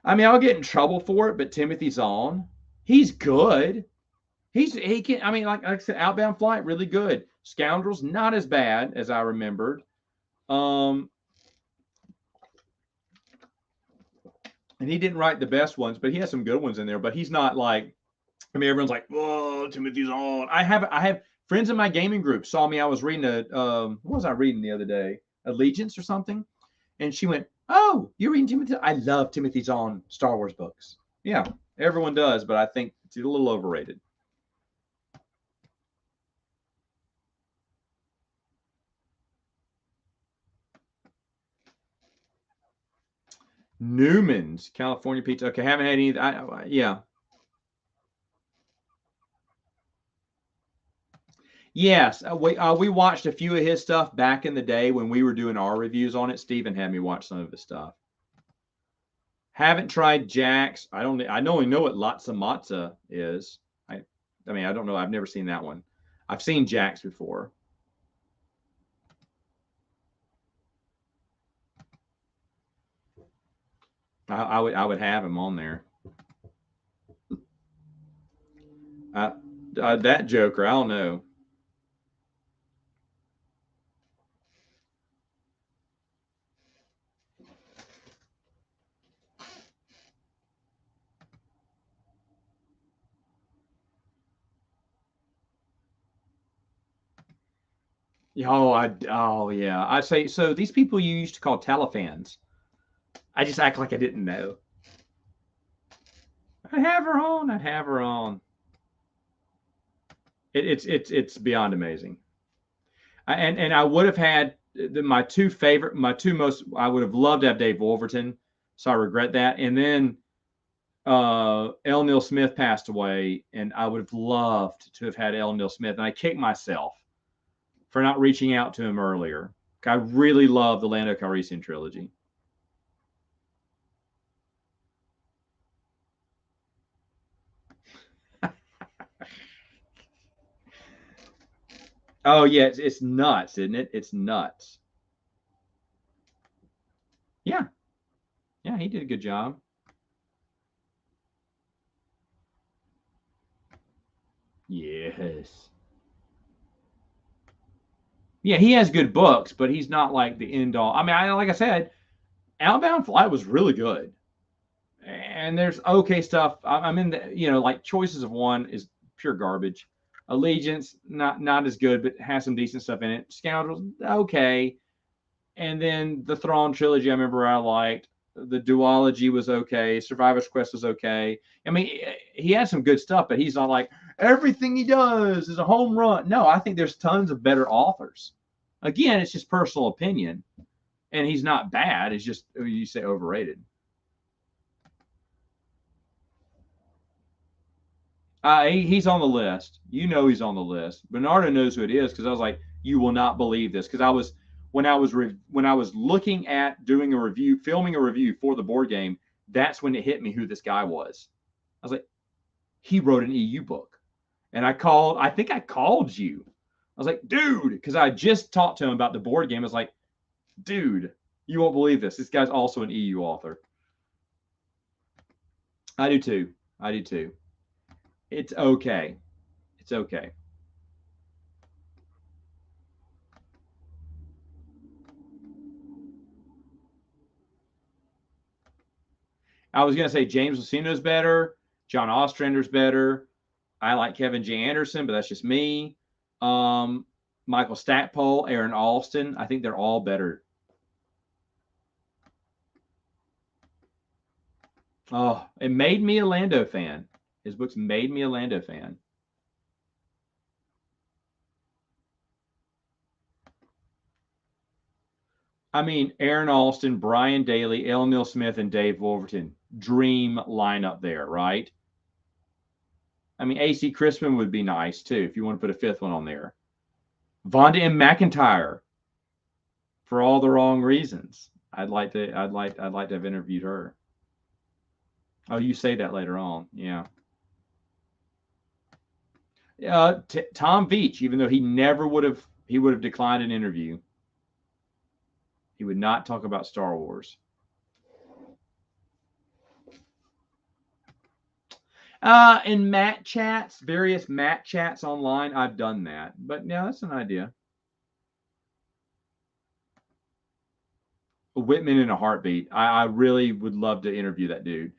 I mean, I'll get in trouble for it, but Timothy Zahn, he's good. He can. I mean, like I said, Outbound Flight, really good. Scoundrels, not as bad as I remembered. Um, and he didn't write the best ones, but he has some good ones in there. But he's not like. I mean, everyone's like, "Whoa, Timothy Zahn." I have friends in my gaming group saw me. I was reading what was I reading the other day? Allegiance or something, and she went, "Oh, you're reading Timothy?" I love Timothy Zahn Star Wars books. Yeah, everyone does, but I think it's a little overrated. Newman's California pizza. Okay, haven't had any. Yeah, yes. We watched a few of his stuff back in the day when we were doing our reviews on it. Steven had me watch some of his stuff. Haven't tried Jack's. I don't. I only know what Latza Matza is. I mean, I don't know. I've never seen that one. I've seen Jack's before. I would have him on there. Uh, That Joker, I don't know. Oh yeah. I say so. These people you used to call telefans. I just act like I didn't know. I have her on. I have her on. It's beyond amazing. And I would have had my two favorite, my two most. I would have loved to have Dave Wolverton, so I regret that. And then L. Neil Smith passed away, and I would have loved to have had L. Neil Smith. And I kicked myself for not reaching out to him earlier. I really love the Lando Calrissian trilogy. Oh yeah, it's nuts, isn't it? It's nuts. Yeah, yeah, he did a good job. Yes. Yeah, he has good books, but he's not like the end all. I mean, like I said, Outbound Flight was really good, and there's okay stuff. I'm in the like Choices of One is pure garbage. Allegiance not as good, but has some decent stuff in it. Scoundrels okay, and then the Thrawn trilogy I remember I liked. The duology was okay. Survivor's Quest was okay. I mean, he had some good stuff, but he's not like everything he does is a home run. No, I think there's tons of better authors. Again, it's just personal opinion, and he's not bad. It's just you say overrated. He's on the list. You know he's on the list. Bernardo knows who it is because I was like, you will not believe this because I was when I was looking at doing a review, filming a review for the board game. That's when it hit me who this guy was. I was like, he wrote an EU book, and I called. I think I called you. I was like, dude, because I just talked to him about the board game. I was like, dude, you won't believe this. This guy's also an EU author. I do too. I do too. It's okay. It's okay. I was gonna say James Luceno's better. John Ostrander's better. I like Kevin J. Anderson, but that's just me. Um, Michael Stackpole, Aaron Alston. I think they're all better. Oh, it made me a Lando fan. His books made me a Lando fan. I mean, Aaron Alston, Brian Daly, L. Neil Smith, and Dave Wolverton. Dream lineup there, right? I mean, AC Crispin would be nice too if you want to put a fifth one on there. Vonda M. McIntyre, for all the wrong reasons. I'd like to have interviewed her. Oh, you say that later on. Yeah. Tom Veach, even though he would have declined an interview. He would not talk about Star Wars. In Matt chats, various Matt chats online, I've done that. But yeah, that's an idea. Whitman in a heartbeat. I really would love to interview that dude.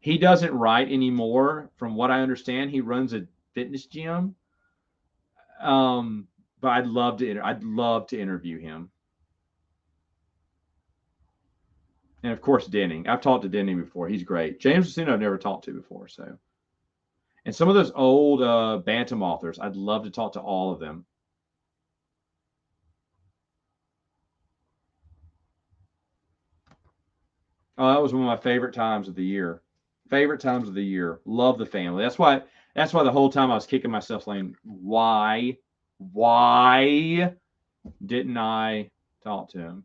He doesn't write anymore, from what I understand. He runs a fitness gym. But I'd love to interview him. And of course, Denning. I've talked to Denning before. He's great. James Luceno I've never talked to before. So, and some of those old Bantam authors, I'd love to talk to all of them. Oh, that was one of my favorite times of the year. Favorite times of the year. Love the family. That's why the whole time I was kicking myself saying, why didn't I talk to him?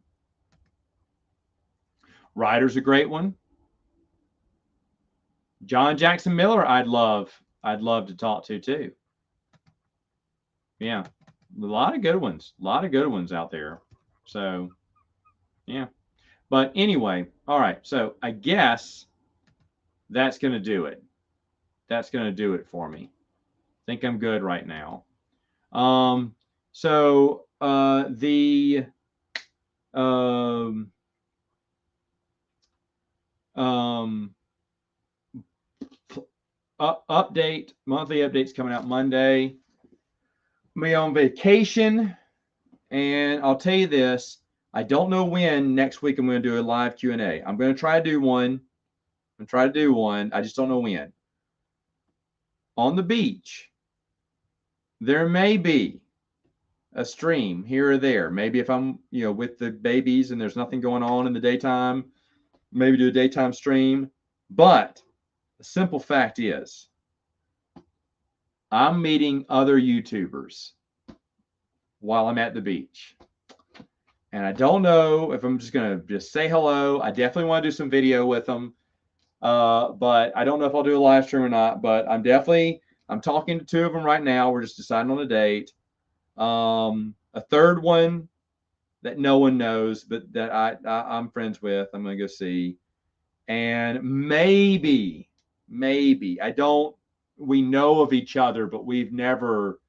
Ryder's a great one. John Jackson Miller, I'd love to talk to too. Yeah. A lot of good ones. A lot of good ones out there. So yeah. But anyway, all right. So I guess that's gonna do it. That's gonna do it for me. Think I'm good right now. The um, um, monthly updates coming out Monday. Me on vacation, and I'll tell you this: I don't know when next week I'm going to do a live Q&A. I'm going to try to do one. I'm going to try to do one. I just don't know when. On the beach, there may be a stream here or there. Maybe if I'm, with the babies and there's nothing going on in the daytime, maybe do a daytime stream. But the simple fact is, I'm meeting other YouTubers while I'm at the beach. And I don't know if I'm just going to just say hello. I definitely want to do some video with them. But I don't know if I'll do a live stream or not. But I'm talking to two of them right now. We're just deciding on a date. A third one that no one knows, but that I'm friends with, I'm going to go see. And maybe, we know of each other, but we've never,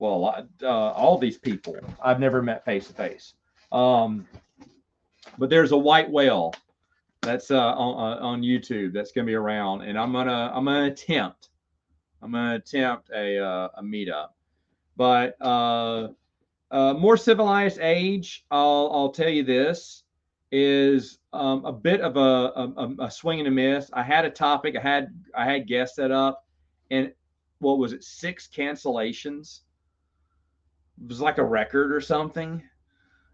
all these people I've never met face to face. But there's a white whale that's on YouTube that's going to be around, and I'm gonna attempt a meetup. But more civilized age, I'll tell you this, is a bit of a swing and a miss. I had a topic, I had guests set up, and what was it, 6 cancellations? It was like a record or something.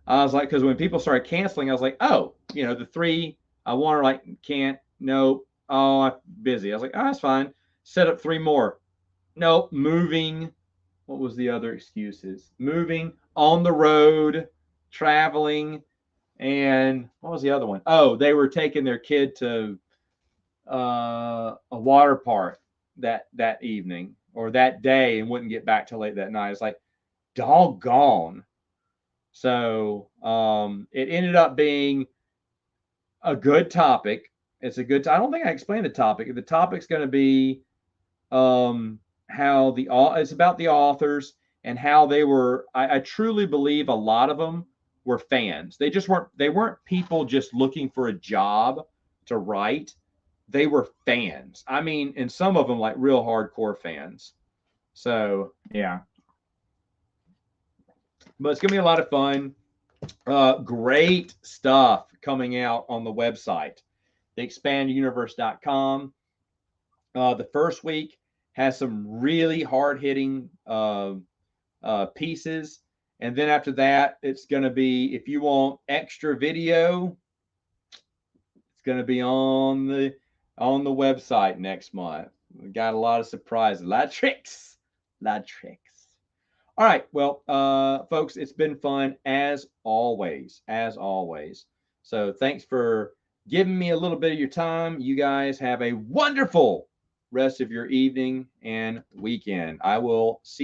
I was like, because when people started canceling, I was like, oh, the 3 I want, like, can't, nope, oh, I'm busy. I was like, oh, that's fine. Set up 3 more. Nope, moving. What was the other excuses? Moving, on the road, traveling, and what was the other one? Oh, they were taking their kid to a water park that evening or that day and wouldn't get back till late that night. It's like, doggone. So it ended up being a good topic. It's a good. I don't think I explained the topic. The topic's going to be how it's about the authors and how they were. I truly believe a lot of them were fans. They weren't people just looking for a job to write. They were fans. I mean, and some of them like real hardcore fans. So yeah, but it's gonna be a lot of fun. Great stuff coming out on the website, theexpanduniverse.com. The first week has some really hard-hitting pieces, and then after that, it's going to be, if you want extra video, it's going to be on the website next month. We got a lot of surprises, a lot of tricks. All right, well, folks, it's been fun as always. So thanks for giving me a little bit of your time. You guys have a wonderful rest of your evening and weekend. I will see you